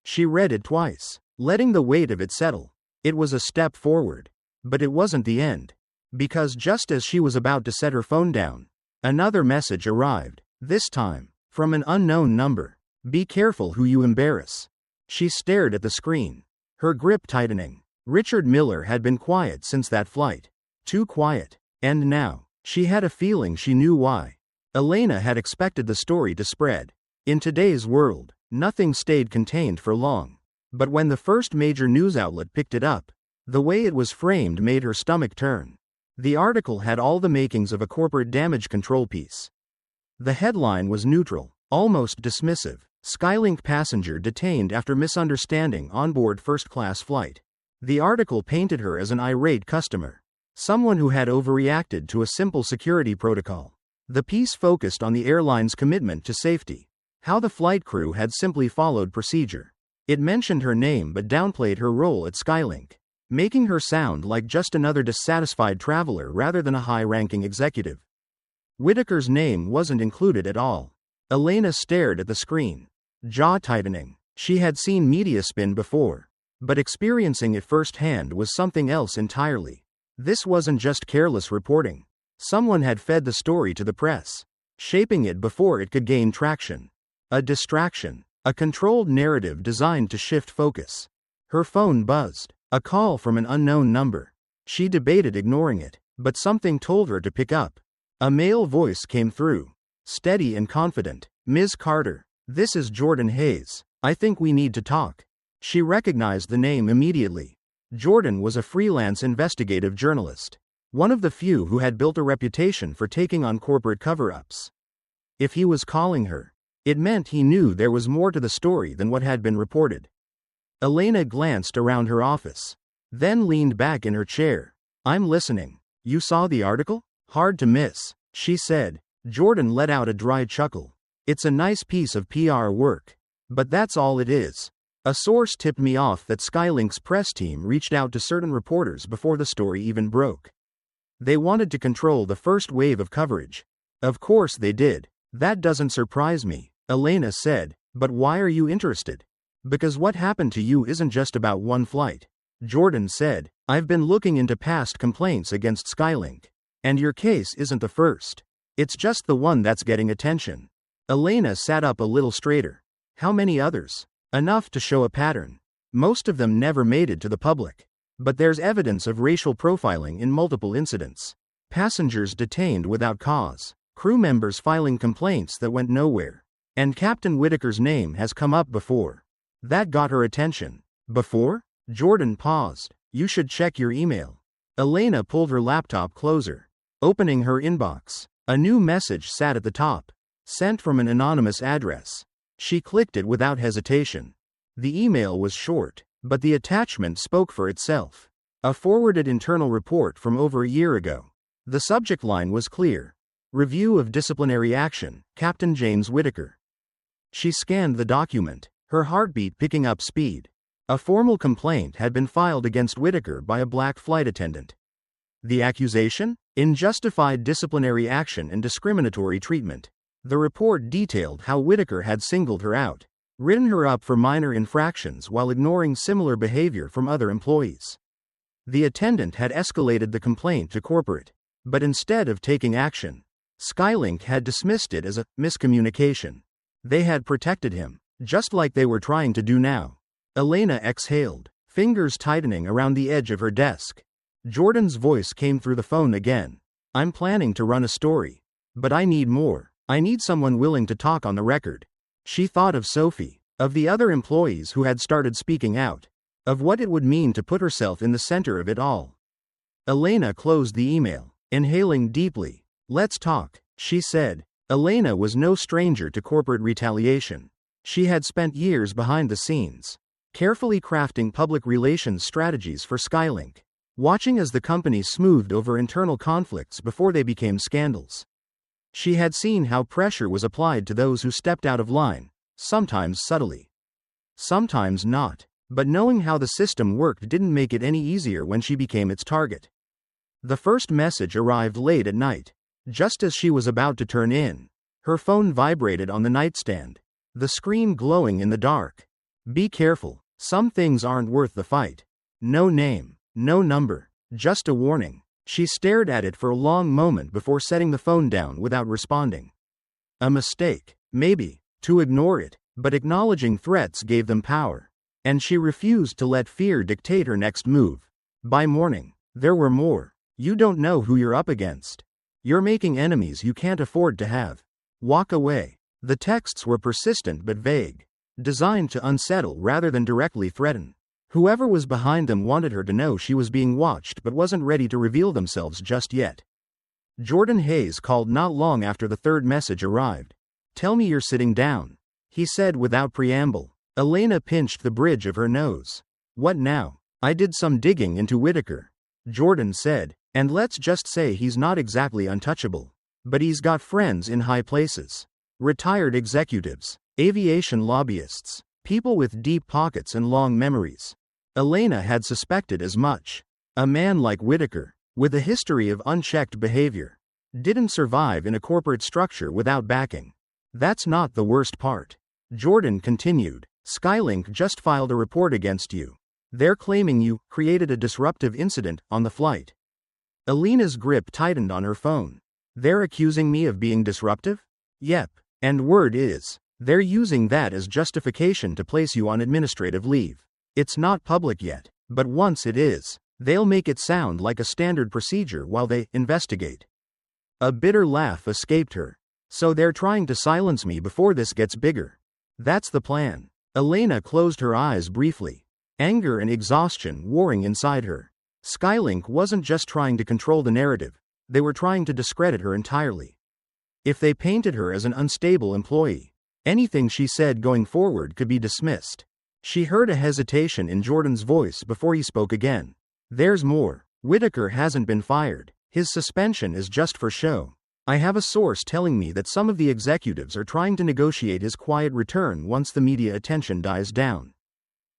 She read it twice, letting the weight of it settle. It was a step forward. But it wasn't the end. Because just as she was about to set her phone down, another message arrived, this time, from an unknown number. Be careful who you embarrass. She stared at the screen, her grip tightening. Richard Miller had been quiet since that flight. Too quiet. And now, she had a feeling she knew why. Elena had expected the story to spread. In today's world, nothing stayed contained for long. But when the first major news outlet picked it up, the way it was framed made her stomach turn. The article had all the makings of a corporate damage control piece. The headline was neutral, almost dismissive. Skylink passenger detained after misunderstanding onboard first-class flight. The article painted her as an irate customer, someone who had overreacted to a simple security protocol. The piece focused on the airline's commitment to safety, how the flight crew had simply followed procedure. It mentioned her name but downplayed her role at Skylink, making her sound like just another dissatisfied traveler rather than a high-ranking executive. Whitaker's name wasn't included at all. Elena stared at the screen, jaw tightening. She had seen media spin before, but experiencing it firsthand was something else entirely. This wasn't just careless reporting. Someone had fed the story to the press, shaping it before it could gain traction. A distraction, a controlled narrative designed to shift focus. Her phone buzzed. A call from an unknown number. She debated ignoring it, but something told her to pick up. A male voice came through, steady and confident. Ms. Carter, this is Jordan Hayes. I think we need to talk. She recognized the name immediately. Jordan was a freelance investigative journalist, one of the few who had built a reputation for taking on corporate cover-ups. If he was calling her, it meant he knew there was more to the story than what had been reported. Elena glanced around her office, then leaned back in her chair. I'm listening. You saw the article? Hard to miss, she said. Jordan let out a dry chuckle. It's a nice piece of PR work. But that's all it is. A source tipped me off that Skylink's press team reached out to certain reporters before the story even broke. They wanted to control the first wave of coverage. Of course they did. That doesn't surprise me, Elena said. But why are you interested? Because what happened to you isn't just about one flight. Jordan said, I've been looking into past complaints against Skylink. And your case isn't the first. It's just the one that's getting attention. Elena sat up a little straighter. How many others? Enough to show a pattern. Most of them never made it to the public. But there's evidence of racial profiling in multiple incidents. Passengers detained without cause. Crew members filing complaints that went nowhere. And Captain Whitaker's name has come up before. That got her attention. Before? Jordan paused. You should check your email. Elena pulled her laptop closer. Opening her inbox. A new message sat at the top. Sent from an anonymous address. She clicked it without hesitation. The email was short, but the attachment spoke for itself. A forwarded internal report from over a year ago. The subject line was clear. Review of disciplinary action, Captain James Whitaker. She scanned the document, her heartbeat picking up speed. A formal complaint had been filed against Whitaker by a black flight attendant. The accusation? Unjustified disciplinary action and discriminatory treatment. The report detailed how Whitaker had singled her out, written her up for minor infractions while ignoring similar behavior from other employees. The attendant had escalated the complaint to corporate, but instead of taking action, Skylink had dismissed it as a miscommunication. They had protected him, just like they were trying to do now. Elena exhaled, fingers tightening around the edge of her desk. Jordan's voice came through the phone again. I'm planning to run a story. But I need more. I need someone willing to talk on the record. She thought of Sophie, of the other employees who had started speaking out, of what it would mean to put herself in the center of it all. Elena closed the email, inhaling deeply. Let's talk, she said. Elena was no stranger to corporate retaliation. She had spent years behind the scenes, carefully crafting public relations strategies for Skylink, watching as the company smoothed over internal conflicts before they became scandals. She had seen how pressure was applied to those who stepped out of line, sometimes subtly, sometimes not, but knowing how the system worked didn't make it any easier when she became its target. The first message arrived late at night. Just as she was about to turn in, her phone vibrated on the nightstand, the screen glowing in the dark. Be careful, some things aren't worth the fight. No name, no number, just a warning. She stared at it for a long moment before setting the phone down without responding. A mistake, maybe, to ignore it, but acknowledging threats gave them power. And she refused to let fear dictate her next move. By morning, there were more. You don't know who you're up against. You're making enemies you can't afford to have. Walk away. The texts were persistent but vague, designed to unsettle rather than directly threaten. Whoever was behind them wanted her to know she was being watched but wasn't ready to reveal themselves just yet. Jordan Hayes called not long after the third message arrived. Tell me you're sitting down, he said without preamble. Elena pinched the bridge of her nose. What now? I did some digging into Whitaker, Jordan said, and let's just say he's not exactly untouchable. But he's got friends in high places. Retired executives, aviation lobbyists, people with deep pockets and long memories. Elena had suspected as much. A man like Whitaker, with a history of unchecked behavior, didn't survive in a corporate structure without backing. That's not the worst part. Jordan continued. Skylink just filed a report against you. They're claiming you created a disruptive incident on the flight. Elena's grip tightened on her phone. They're accusing me of being disruptive? Yep. And word is, they're using that as justification to place you on administrative leave. It's not public yet, but once it is, they'll make it sound like a standard procedure while they investigate. A bitter laugh escaped her. So they're trying to silence me before this gets bigger. That's the plan. Elena closed her eyes briefly, anger and exhaustion warring inside her. Skylink wasn't just trying to control the narrative, they were trying to discredit her entirely. If they painted her as an unstable employee, anything she said going forward could be dismissed. She heard a hesitation in Jordan's voice before he spoke again. There's more. Whitaker hasn't been fired. His suspension is just for show. I have a source telling me that some of the executives are trying to negotiate his quiet return once the media attention dies down.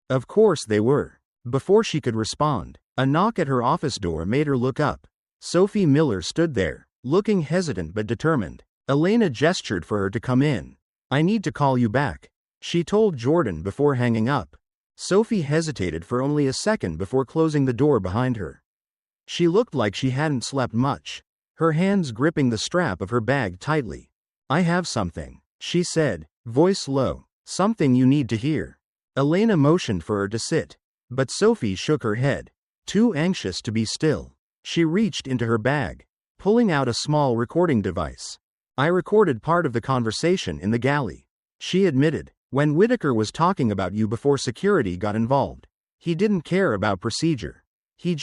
Of course they were. Before she could respond, a knock at her office door made her look up. Sophie Miller stood there, looking hesitant but determined. Elena gestured for her to come in. I need to call you back, she told Jordan before hanging up. Sophie hesitated for only a second before closing the door behind her. She looked like she hadn't slept much, her hands gripping the strap of her bag tightly. I have something, she said, voice low. Something you need to hear. Elena motioned for her to sit, but Sophie shook her head, too anxious to be still. She reached into her bag, pulling out a small recording device. I recorded part of the conversation in the galley. She admitted, when Whitaker was talking about you before security got involved. He didn't care about procedure. He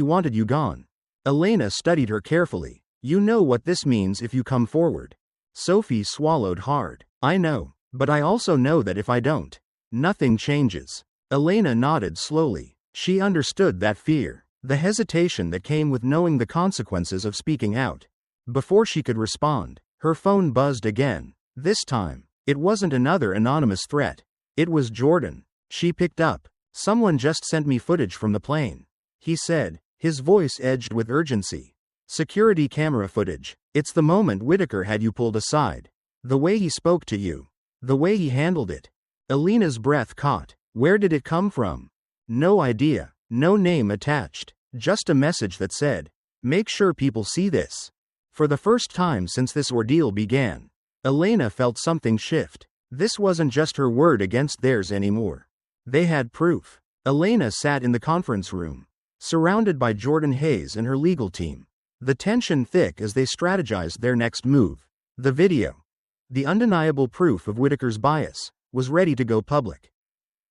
wanted you gone. Elena studied her carefully. You know what this means if you come forward. Sophie swallowed hard. I know, but I also know that if I don't, nothing changes. Elena nodded slowly. She understood that fear, the hesitation that came with knowing the consequences of speaking out. Before she could respond, her phone buzzed again. This time, it wasn't another anonymous threat. It was Jordan. She picked up. Someone just sent me footage from the plane, he said, his voice edged with urgency. Security camera footage. It's the moment Whitaker had you pulled aside. The way he spoke to you. The way he handled it. Elena's breath caught. Where did it come from? No idea. No name attached. Just a message that said, make sure people see this. For the first time since this ordeal began, Elena felt something shift. This wasn't just her word against theirs anymore. They had proof. Elena sat in the conference room, surrounded by Jordan Hayes and her legal team. The tension thick as they strategized their next move. The video, the undeniable proof of Whitaker's bias, was ready to go public.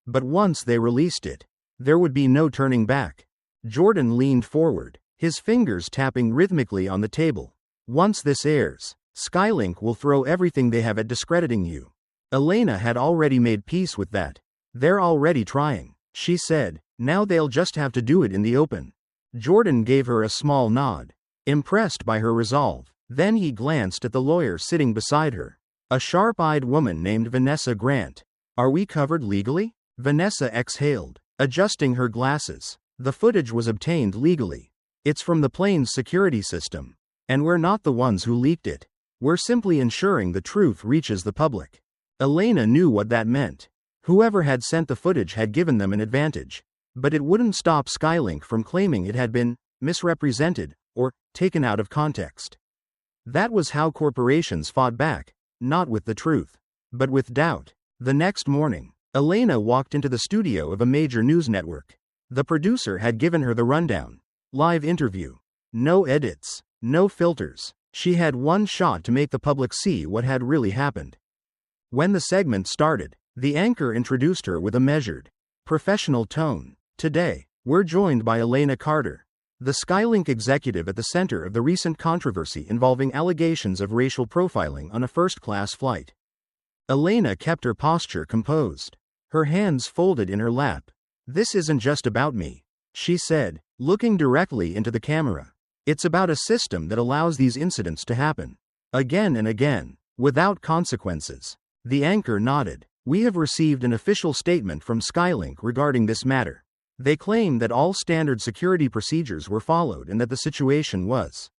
But once they released it, there would be no turning back. Jordan leaned forward, his fingers tapping rhythmically on the table. Once this airs, Skylink will throw everything they have at discrediting you. Elena had already made peace with that. They're already trying, she said. Now they'll just have to do it in the open. Jordan gave her a small nod, impressed by her resolve. Then he glanced at the lawyer sitting beside her, a sharp-eyed woman named Vanessa Grant. Are we covered legally? Vanessa exhaled, adjusting her glasses. The footage was obtained legally. It's from the plane's security system. And we're not the ones who leaked it. We're simply ensuring the truth reaches the public. Elena knew what that meant. Whoever had sent the footage had given them an advantage. But it wouldn't stop Skylink from claiming it had been misrepresented or taken out of context. That was how corporations fought back, not with the truth, but with doubt. The next morning, Elena walked into the studio of a major news network. The producer had given her the rundown. Live interview. No edits, no filters. She had one shot to make the public see what had really happened. When the segment started, the anchor introduced her with a measured, professional tone. Today, we're joined by Elena Carter, the Skylink executive at the center of the recent controversy involving allegations of racial profiling on a first-class flight. Elena kept her posture composed, her hands folded in her lap. This isn't just about me, she said, looking directly into the camera. It's about a system that allows these incidents to happen, again and again, without consequences. The anchor nodded. We have received an official statement from Skylink regarding this matter. They claim that all standard security procedures were followed and that the situation was,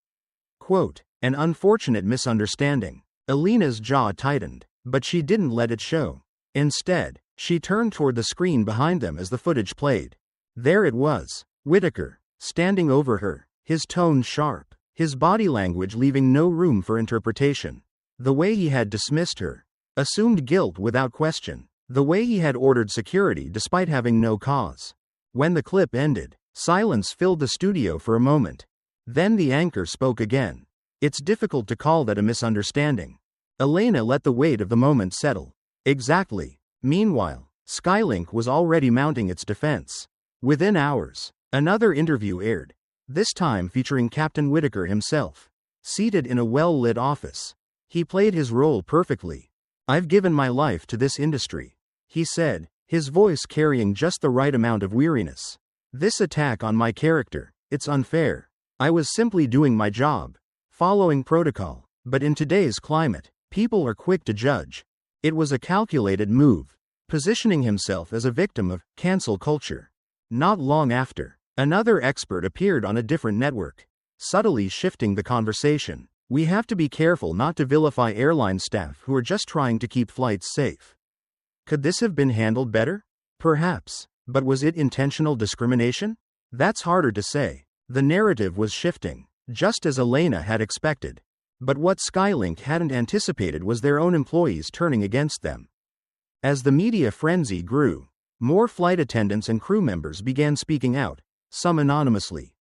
quote, an unfortunate misunderstanding. Elena's jaw tightened, but she didn't let it show. Instead, she turned toward the screen behind them as the footage played. There it was, Whitaker, standing over her, his tone sharp, his body language leaving no room for interpretation. The way he had dismissed her, assumed guilt without question. The way he had ordered security despite having no cause. When the clip ended, silence filled the studio for a moment. Then the anchor spoke again. It's difficult to call that a misunderstanding. Elena let the weight of the moment settle. Exactly. Meanwhile, Skylink was already mounting its defense. Within hours, another interview aired, this time featuring Captain Whitaker himself. Seated in a well-lit office, he played his role perfectly. I've given my life to this industry, he said, his voice carrying just the right amount of weariness. This attack on my character, it's unfair. I was simply doing my job, following protocol. But in today's climate, people are quick to judge. It was a calculated move, positioning himself as a victim of cancel culture. Not long after, another expert appeared on a different network, subtly shifting the conversation. We have to be careful not to vilify airline staff who are just trying to keep flights safe. Could this have been handled better? Perhaps, but was it intentional discrimination? That's harder to say. The narrative was shifting, just as Elena had expected. But what Skylink hadn't anticipated was their own employees turning against them. As the media frenzy grew, more flight attendants and crew members began speaking out, some anonymously,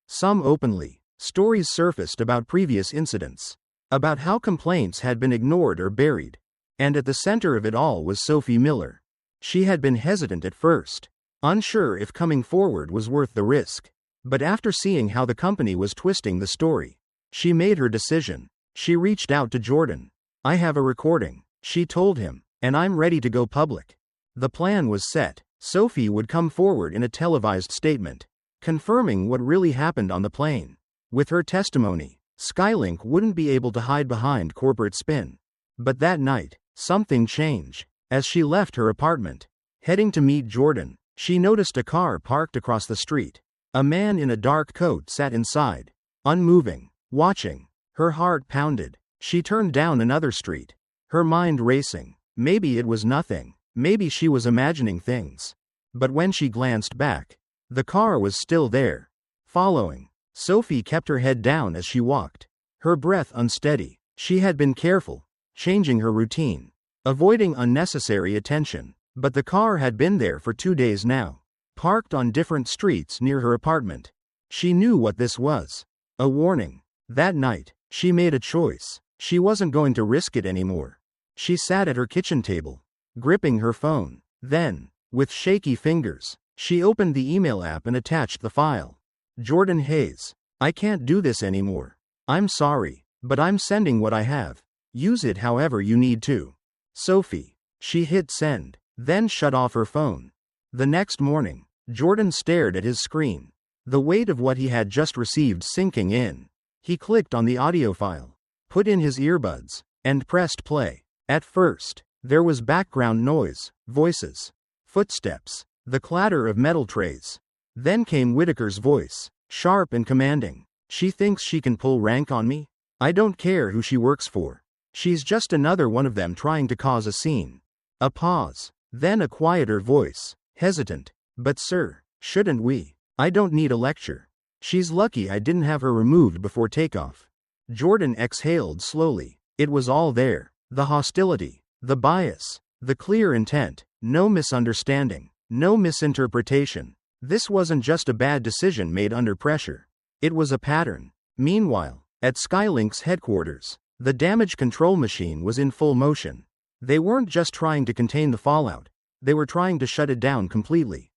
some openly. Stories surfaced about previous incidents. about how complaints had been ignored or buried. And at the center of it all was Sophie Miller. She had been hesitant at first, unsure if coming forward was worth the risk. But after seeing how the company was twisting the story, she made her decision. She reached out to Jordan. "I have a recording," she told him, "and I'm ready to go public." The plan was set. Sophie would come forward in a televised statement, confirming what really happened on the plane. With her testimony, Skylink wouldn't be able to hide behind corporate spin. But that night, something changed. As she left her apartment, heading to meet Jordan, she noticed a car parked across the street. A man in a dark coat sat inside, unmoving, watching. Her heart pounded. She turned down another street, her mind racing. Maybe it was nothing. Maybe she was imagining things. But when she glanced back, the car was still there, following. Sophie kept her head down as she walked, her breath unsteady. She had been careful, changing her routine, avoiding unnecessary attention. But the car had been there for 2 days now, parked on different streets near her apartment. She knew what this was. A warning. That night, she made a choice. She wasn't going to risk it anymore. She sat at her kitchen table, gripping her phone. Then, with shaky fingers, she opened the email app and attached the file. "Jordan Hayes, I can't do this anymore. I'm sorry, but I'm sending what I have. Use it however you need to. Sophie." She hit send, then shut off her phone. The next morning, Jordan stared at his screen, the weight of what he had just received sinking in. He clicked on the audio file, put in his earbuds, and pressed play. At first, there was background noise, voices, footsteps, the clatter of metal trays. Then came Whitaker's voice, sharp and commanding. "She thinks she can pull rank on me? I don't care who she works for. She's just another one of them trying to cause a scene." A pause, then a quieter voice, hesitant. "But sir, shouldn't we? I don't need a lecture. She's lucky I didn't have her removed before takeoff." Jordan exhaled slowly. It was all there. The hostility, the bias, the clear intent. No misunderstanding, no misinterpretation. This wasn't just a bad decision made under pressure. It was a pattern. Meanwhile, at Skylink's headquarters, the damage control machine was in full motion. They weren't just trying to contain the fallout, they were trying to shut it down completely.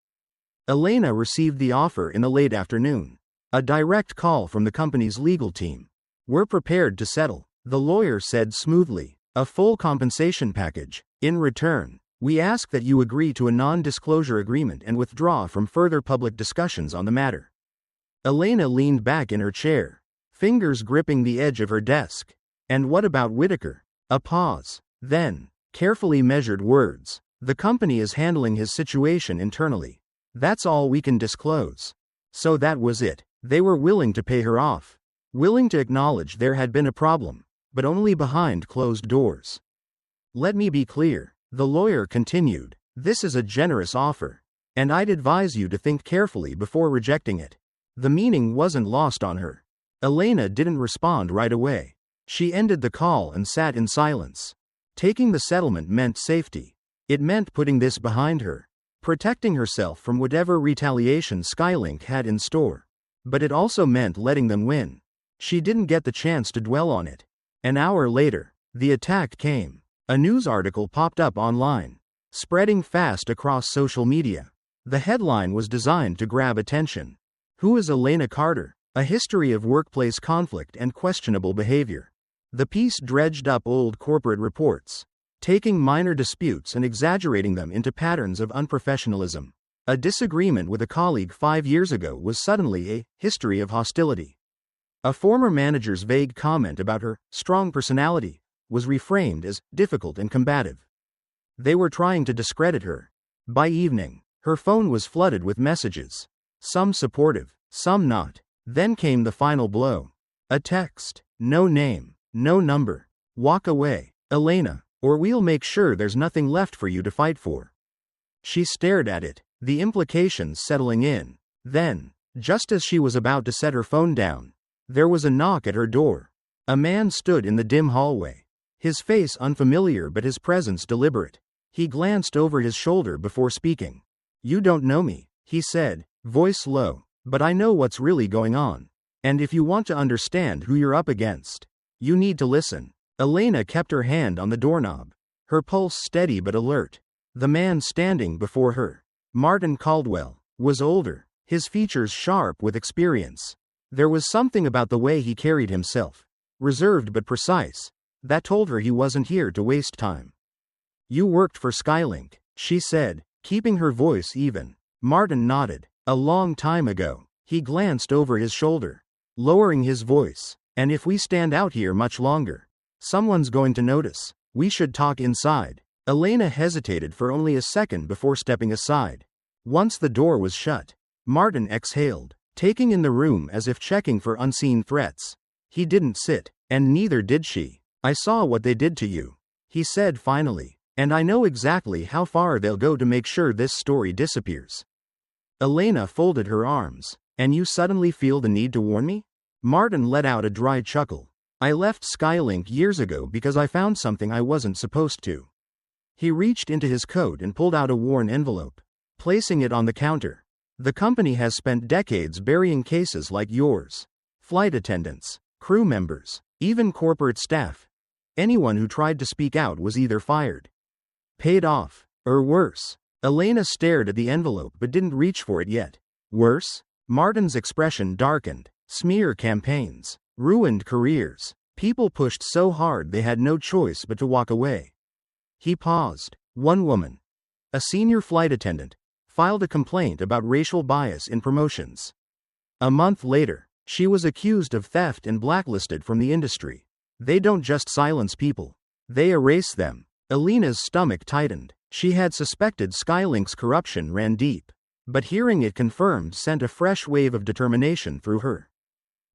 Elena received the offer in the late afternoon. A direct call from the company's legal team. "We're prepared to settle," the lawyer said smoothly. "A full compensation package. In return, we ask that you agree to a non-disclosure agreement and withdraw from further public discussions on the matter." Elena leaned back in her chair, fingers gripping the edge of her desk. "And what about Whitaker?" A pause. Then, carefully measured words. "The company is handling his situation internally. That's all we can disclose." So that was it. They were willing to pay her off. Willing to acknowledge there had been a problem, but only behind closed doors. "Let me be clear," the lawyer continued. "This is a generous offer, and I'd advise you to think carefully before rejecting it." The meaning wasn't lost on her. Elena didn't respond right away. She ended the call and sat in silence. Taking the settlement meant safety. It meant putting this behind her, protecting herself from whatever retaliation Skylink had in store. But it also meant letting them win. She didn't get the chance to dwell on it. An hour later, the attack came. A news article popped up online, spreading fast across social media. The headline was designed to grab attention. "Who is Elena Carter? A history of workplace conflict and questionable behavior." The piece dredged up old corporate reports, taking minor disputes and exaggerating them into patterns of unprofessionalism. A disagreement with a colleague 5 years ago was suddenly a history of hostility. A former manager's vague comment about her strong personality was reframed as difficult and combative. They were trying to discredit her. By evening, her phone was flooded with messages, some supportive, some not. Then came the final blow. A text. "No name, no number. Walk away, Elena, or we'll make sure there's nothing left for you to fight for." She stared at it, the implications settling in. Then, just as she was about to set her phone down, there was a knock at her door. A man stood in the dim hallway, his face unfamiliar but his presence deliberate. He glanced over his shoulder before speaking. "You don't know me," he said, voice low, "but I know what's really going on. And if you want to understand who you're up against, You need to listen. Elena kept her hand on the doorknob, her pulse steady but alert. The man standing before her, Martin Caldwell, was older, his features sharp with experience. There was something about the way he carried himself, reserved but precise, that told her he wasn't here to waste time. You worked for Skylink, she said, keeping her voice even. Martin nodded. A long time ago. He glanced over his shoulder, lowering his voice. And if we stand out here much longer, someone's going to notice. We should talk inside. Elena hesitated for only a second before stepping aside. Once the door was shut, Martin exhaled, taking in the room as if checking for unseen threats. He didn't sit, and neither did she. I saw what they did to you, he said finally, and I know exactly how far they'll go to make sure this story disappears. Elena folded her arms. And you suddenly feel the need to warn me? Martin let out a dry chuckle. I left Skylink years ago because I found something I wasn't supposed to. He reached into his coat and pulled out a worn envelope, placing it on the counter. The company has spent decades burying cases like yours. Flight attendants, crew members, even corporate staff. Anyone who tried to speak out was either fired, paid off, or worse. Elena stared at the envelope but didn't reach for it yet. Worse? Martin's expression darkened. Smear campaigns, ruined careers. People pushed so hard they had no choice but to walk away. He paused. One woman, a senior flight attendant, filed a complaint about racial bias in promotions. A month later, she was accused of theft and blacklisted from the industry. They don't just silence people, they erase them. Elena's stomach tightened. She had suspected Skylink's corruption ran deep. But hearing it confirmed sent a fresh wave of determination through her.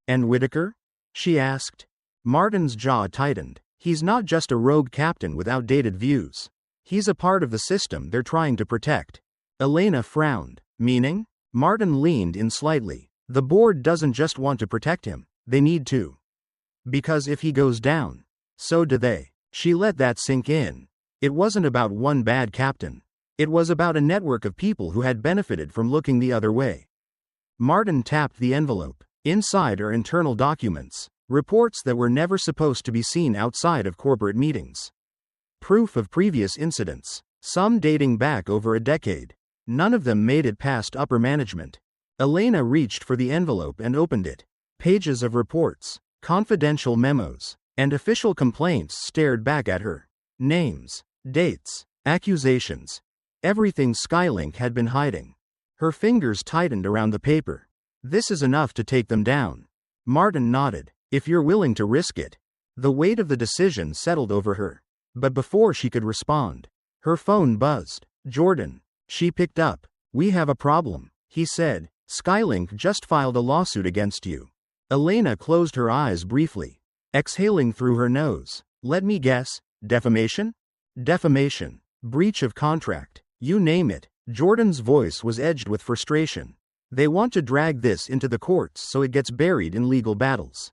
And Whitaker? She asked. Martin's jaw tightened. He's not just a rogue captain with outdated views. He's a part of the system they're trying to protect. Elena frowned. Meaning? Martin leaned in slightly. The board doesn't just want to protect him, they need to. Because if he goes down, so do they. She let that sink in. It wasn't about one bad captain. It was about a network of people who had benefited from looking the other way. Martin tapped the envelope. Inside are internal documents, reports that were never supposed to be seen outside of corporate meetings. Proof of previous incidents, some dating back over a decade. None of them made it past upper management. Elena reached for the envelope and opened it. Pages of reports, confidential memos, and official complaints stared back at her. Names, dates, accusations. Everything Skylink had been hiding. Her fingers tightened around the paper. This is enough to take them down. Martin nodded. If you're willing to risk it. The weight of the decision settled over her. But before she could respond, her phone buzzed. Jordan. She picked up. We have a problem, he said. Skylink just filed a lawsuit against you. Elena closed her eyes briefly, exhaling through her nose. Let me guess. Defamation? Defamation. Breach of contract. You name it. Jordan's voice was edged with frustration. They want to drag this into the courts so it gets buried in legal battles.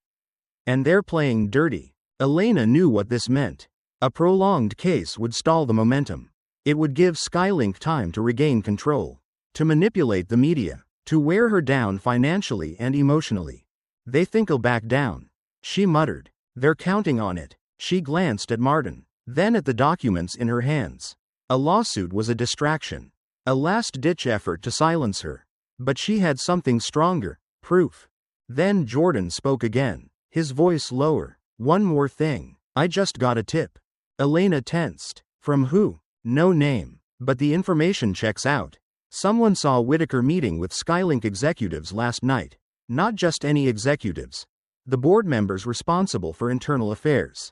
And they're playing dirty. Elena knew what this meant. A prolonged case would stall the momentum. It would give Skylink time to regain control, to manipulate the media, to wear her down financially and emotionally. They think he'll back down, she muttered. They're counting on it. She glanced at Martin, then at the documents in her hands. A lawsuit was a distraction, a last-ditch effort to silence her. But she had something stronger, proof. Then Jordan spoke again, his voice lower. One more thing. I just got a tip. Elena tensed. From who? No name. But the information checks out. Someone saw Whitaker meeting with Skylink executives last night. Not just any executives. The board members responsible for internal affairs.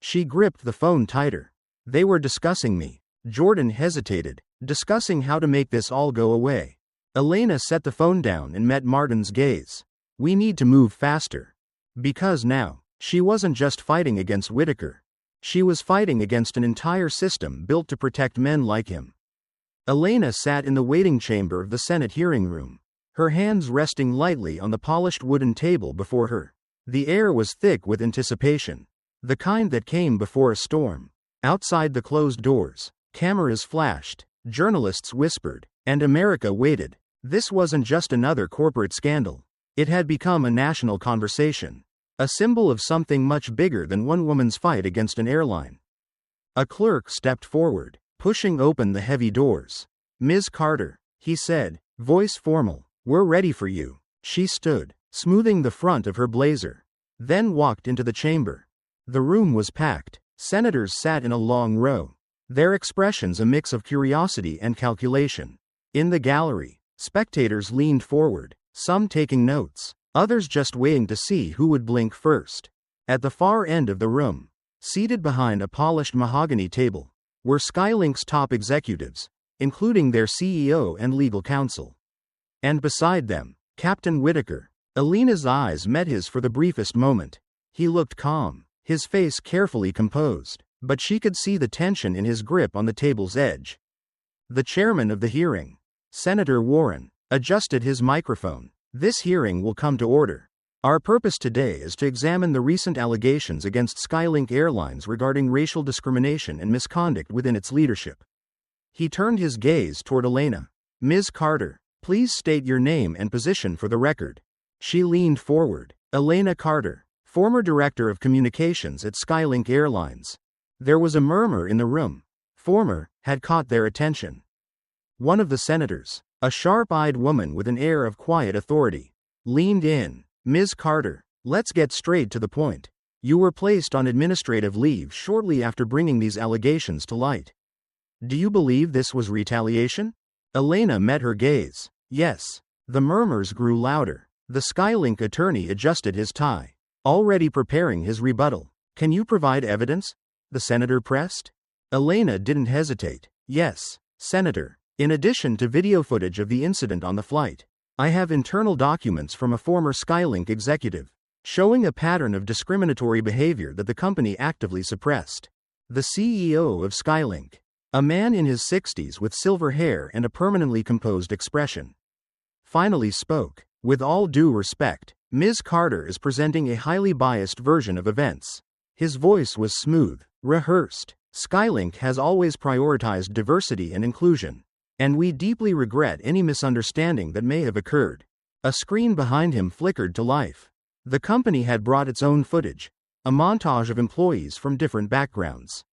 She gripped the phone tighter. They were discussing me. Jordan hesitated, discussing how to make this all go away. Elena set the phone down and met Martin's gaze. We need to move faster. Because now, she wasn't just fighting against Whitaker. She was fighting against an entire system built to protect men like him. Elena sat in the waiting chamber of the Senate hearing room, her hands resting lightly on the polished wooden table before her. The air was thick with anticipation, the kind that came before a storm. Outside the closed doors, cameras flashed, journalists whispered, and America waited. This wasn't just another corporate scandal. It had become a national conversation. A symbol of something much bigger than one woman's fight against an airline. A clerk stepped forward, pushing open the heavy doors. "Ms. Carter," he said, voice formal, "we're ready for you." She stood, smoothing the front of her blazer, then walked into the chamber. The room was packed. Senators sat in a long row, their expressions a mix of curiosity and calculation. In the gallery, spectators leaned forward, some taking notes, others just waiting to see who would blink first. At the far end of the room, seated behind a polished mahogany table, were Skylink's top executives, including their CEO and legal counsel. And beside them, Captain Whitaker. Elena's eyes met his for the briefest moment. He looked calm, his face carefully composed, but she could see the tension in his grip on the table's edge. The chairman of the hearing, Senator Warren, adjusted his microphone. "This hearing will come to order. Our purpose today is to examine the recent allegations against Skylink Airlines regarding racial discrimination and misconduct within its leadership." He turned his gaze toward Elena. "Ms. Carter, please state your name and position for the record." She leaned forward. "Elena Carter, former director of communications at Skylink Airlines." There was a murmur in the room. "Former" had caught their attention. One of the senators, a sharp-eyed woman with an air of quiet authority, leaned in. "Ms. Carter, let's get straight to the point. You were placed on administrative leave shortly after bringing these allegations to light. Do you believe this was retaliation?" Elena met her gaze. "Yes." The murmurs grew louder. The Skylink attorney adjusted his tie, already preparing his rebuttal. "Can you provide evidence?" the senator pressed. Elena didn't hesitate. "Yes, Senator. In addition to video footage of the incident on the flight, I have internal documents from a former Skylink executive, showing a pattern of discriminatory behavior that the company actively suppressed." The CEO of Skylink, a man in his 60s with silver hair and a permanently composed expression, finally spoke. "With all due respect, Ms. Carter is presenting a highly biased version of events." His voice was smooth, rehearsed. "Skylink has always prioritized diversity and inclusion, and we deeply regret any misunderstanding that may have occurred." A screen behind him flickered to life. The company had brought its own footage, a montage of employees from different backgrounds,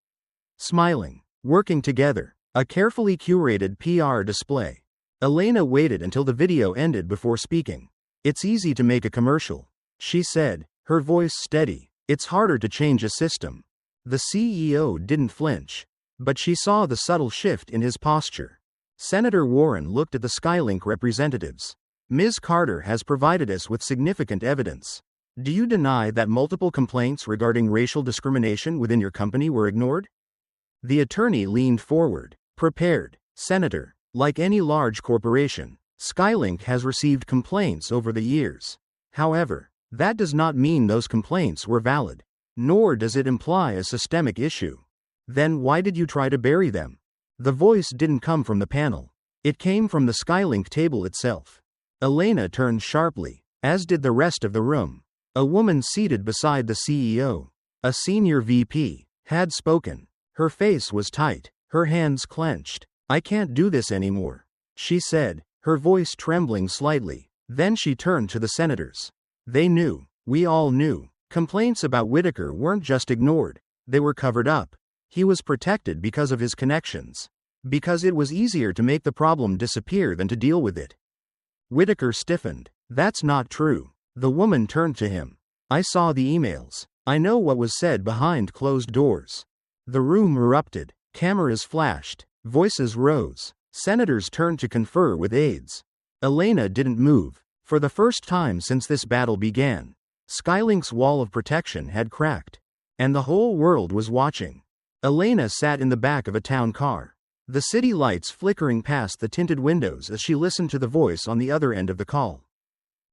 smiling, working together, a carefully curated PR display. Elena waited until the video ended before speaking. "It's easy to make a commercial," she said, her voice steady. "It's harder to change a system." The CEO didn't flinch, but she saw the subtle shift in his posture. Senator Warren looked at the Skylink representatives. "Ms. Carter has provided us with significant evidence. Do you deny that multiple complaints regarding racial discrimination within your company were ignored?" The attorney leaned forward, prepared. "Senator, like any large corporation, Skylink has received complaints over the years. However, that does not mean those complaints were valid, nor does it imply a systemic issue." "Then why did you try to bury them?" The voice didn't come from the panel. It came from the Skylink table itself. Elena turned sharply, as did the rest of the room. A woman seated beside the CEO, a senior VP, had spoken. Her face was tight, her hands clenched. "I can't do this anymore," she said, her voice trembling slightly. Then she turned to the senators. They knew, we all knew, complaints about Whitaker weren't just ignored, they were covered up. He was protected because of his connections. Because it was easier to make the problem disappear than to deal with it. Whitaker stiffened. "That's not true." The woman turned to him. "I saw the emails. I know what was said behind closed doors." The room erupted. Cameras flashed. Voices rose. Senators turned to confer with aides. Elena didn't move. For the first time since this battle began, Skylink's wall of protection had cracked. And the whole world was watching. Elena sat in the back of a town car, the city lights flickering past the tinted windows as she listened to the voice on the other end of the call.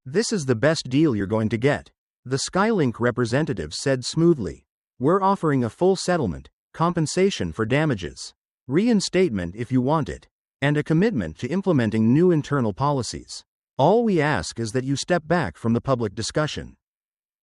"This is the best deal you're going to get," the Skylink representative said smoothly. "We're offering a full settlement, compensation for damages, reinstatement if you want it, and a commitment to implementing new internal policies. All we ask is that you step back from the public discussion."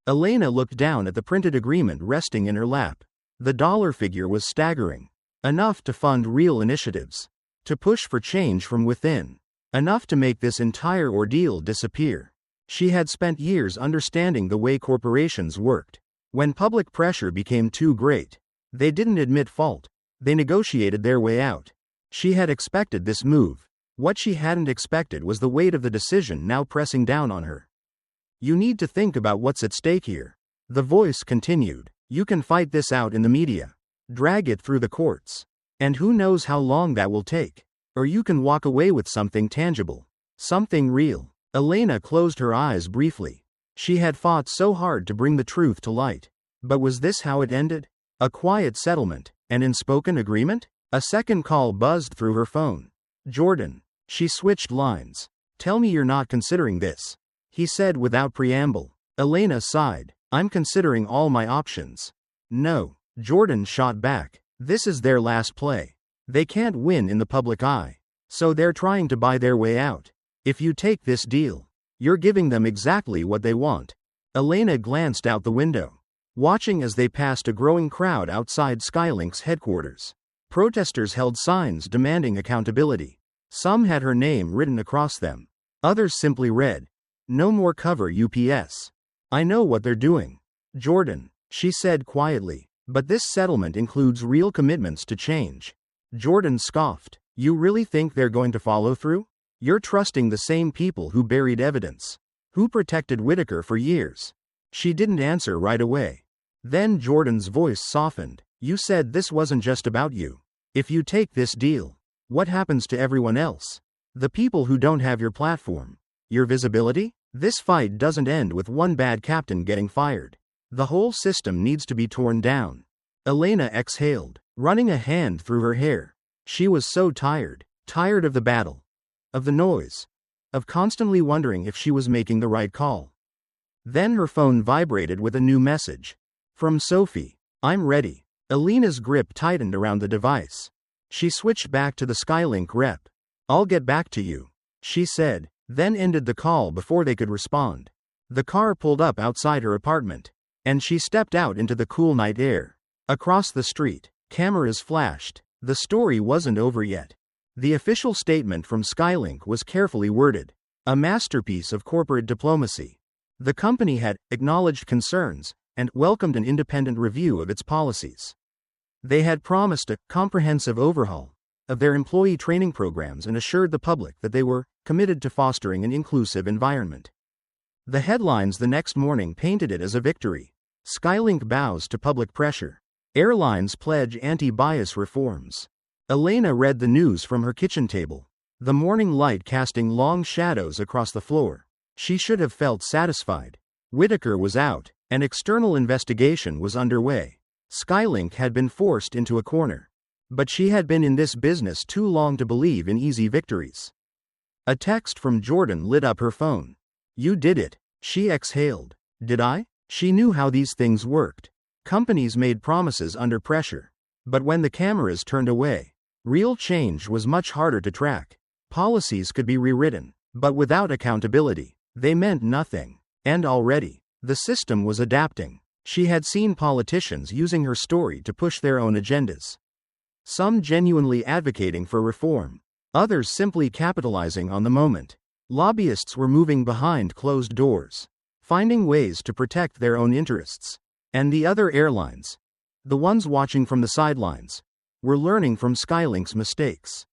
Elena looked down at the printed agreement resting in her lap. The dollar figure was staggering. Enough to fund real initiatives. To push for change from within. Enough to make this entire ordeal disappear. She had spent years understanding the way corporations worked. When public pressure became too great, they didn't admit fault. They negotiated their way out. She had expected this move. What she hadn't expected was the weight of the decision now pressing down on her. You need to think about what's at stake here. The voice continued. You can fight this out in the media. Drag it through the courts. And who knows how long that will take. Or you can walk away with something tangible. Something real. Elena closed her eyes briefly. She had fought so hard to bring the truth to light. But was this how it ended? A quiet settlement, an unspoken agreement? A second call buzzed through her phone. Jordan. She switched lines. Tell me you're not considering this. He said without preamble. Elena sighed. I'm considering all my options. No. Jordan shot back. This is their last play. They can't win in the public eye. So they're trying to buy their way out. If you take this deal, you're giving them exactly what they want. Elena glanced out the window, watching as they passed a growing crowd outside Skylink's headquarters. Protesters held signs demanding accountability. Some had her name written across them. Others simply read, "No more cover UPS." I know what they're doing. Jordan, she said quietly, but this settlement includes real commitments to change. Jordan scoffed. You really think they're going to follow through? You're trusting the same people who buried evidence, who protected Whitaker for years. She didn't answer right away. Then Jordan's voice softened. You said this wasn't just about you. If you take this deal, what happens to everyone else? The people who don't have your platform, your visibility? This fight doesn't end with one bad captain getting fired. The whole system needs to be torn down. Elena exhaled, running a hand through her hair. She was so tired of the battle, of the noise, of constantly wondering if she was making the right call. Then her phone vibrated with a new message. From Sophie. I'm ready. Elena's grip tightened around the device. She switched back to the Skylink rep. I'll get back to you, she said, then ended the call before they could respond. The car pulled up outside her apartment, and she stepped out into the cool night air. Across the street, cameras flashed. The story wasn't over yet. The official statement from Skylink was carefully worded, a masterpiece of corporate diplomacy. The company had acknowledged concerns and welcomed an independent review of its policies. They had promised a comprehensive overhaul of their employee training programs and assured the public that they were committed to fostering an inclusive environment. The headlines the next morning painted it as a victory. Skylink bows to public pressure. Airlines pledge anti-bias reforms. Elena read the news from her kitchen table, the morning light casting long shadows across the floor. She should have felt satisfied. Whitaker was out. An external investigation was underway. Skylink had been forced into a corner. But she had been in this business too long to believe in easy victories. A text from Jordan lit up her phone. You did it, she exhaled. Did I? She knew how these things worked. Companies made promises under pressure. But when the cameras turned away, real change was much harder to track. Policies could be rewritten, but without accountability, they meant nothing. And already, the system was adapting. She had seen politicians using her story to push their own agendas. Some genuinely advocating for reform, others simply capitalizing on the moment. Lobbyists were moving behind closed doors, finding ways to protect their own interests. And the other airlines, the ones watching from the sidelines, were learning from Skylink's mistakes.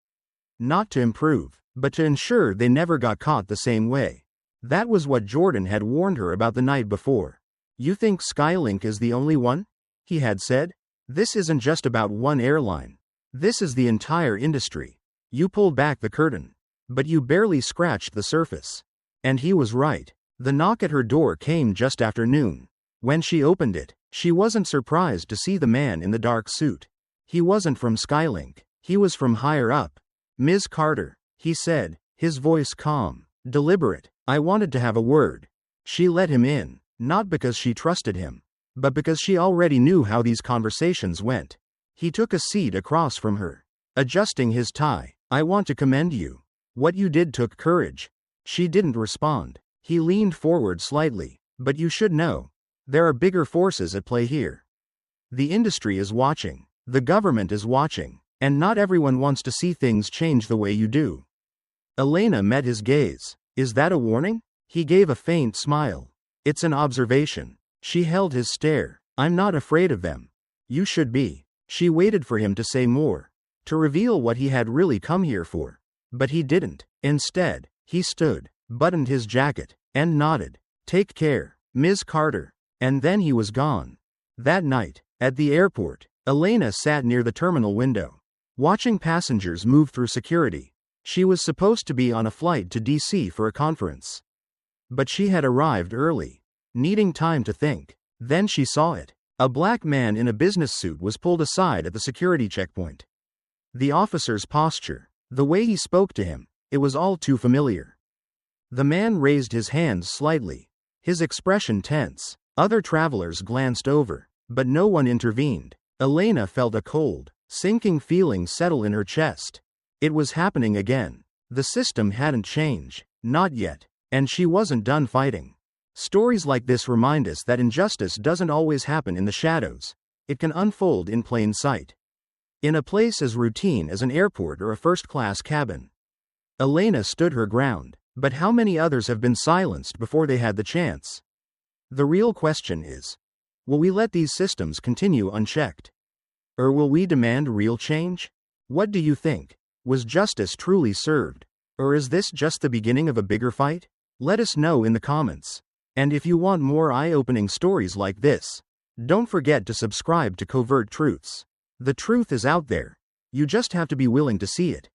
Not to improve, but to ensure they never got caught the same way. That was what Jordan had warned her about the night before. You think Skylink is the only one? He had said. This isn't just about one airline. This is the entire industry. You pulled back the curtain, but you barely scratched the surface. And he was right. The knock at her door came just after noon. When she opened it, she wasn't surprised to see the man in the dark suit. He wasn't from Skylink. He was from higher up. Ms. Carter, he said, his voice calm, deliberate. I wanted to have a word. She let him in, not because she trusted him, but because she already knew how these conversations went. He took a seat across from her, adjusting his tie. I want to commend you. What you did took courage. She didn't respond. He leaned forward slightly. But you should know. There are bigger forces at play here. The industry is watching. The government is watching. And not everyone wants to see things change the way you do. Elena met his gaze. Is that a warning? He gave a faint smile. It's an observation. She held his stare. I'm not afraid of them. You should be. She waited for him to say more, to reveal what he had really come here for. But he didn't. Instead, he stood, buttoned his jacket, and nodded. Take care, Ms. Carter. And then he was gone. That night, at the airport, Elena sat near the terminal window, watching passengers move through security. She was supposed to be on a flight to DC for a conference. But she had arrived early, needing time to think. Then she saw it. A black man in a business suit was pulled aside at the security checkpoint. The officer's posture, the way he spoke to him, it was all too familiar. The man raised his hands slightly, his expression tense. Other travelers glanced over, but no one intervened. Elena felt a cold, sinking feeling settle in her chest. It was happening again. The system hadn't changed, not yet, and she wasn't done fighting. Stories like this remind us that injustice doesn't always happen in the shadows. It can unfold in plain sight. In a place as routine as an airport or a first-class cabin. Elena stood her ground, but how many others have been silenced before they had the chance? The real question is, will we let these systems continue unchecked? Or will we demand real change? What do you think? Was justice truly served? Or is this just the beginning of a bigger fight? Let us know in the comments. And if you want more eye-opening stories like this, don't forget to subscribe to Covert Truths. The truth is out there. You just have to be willing to see it.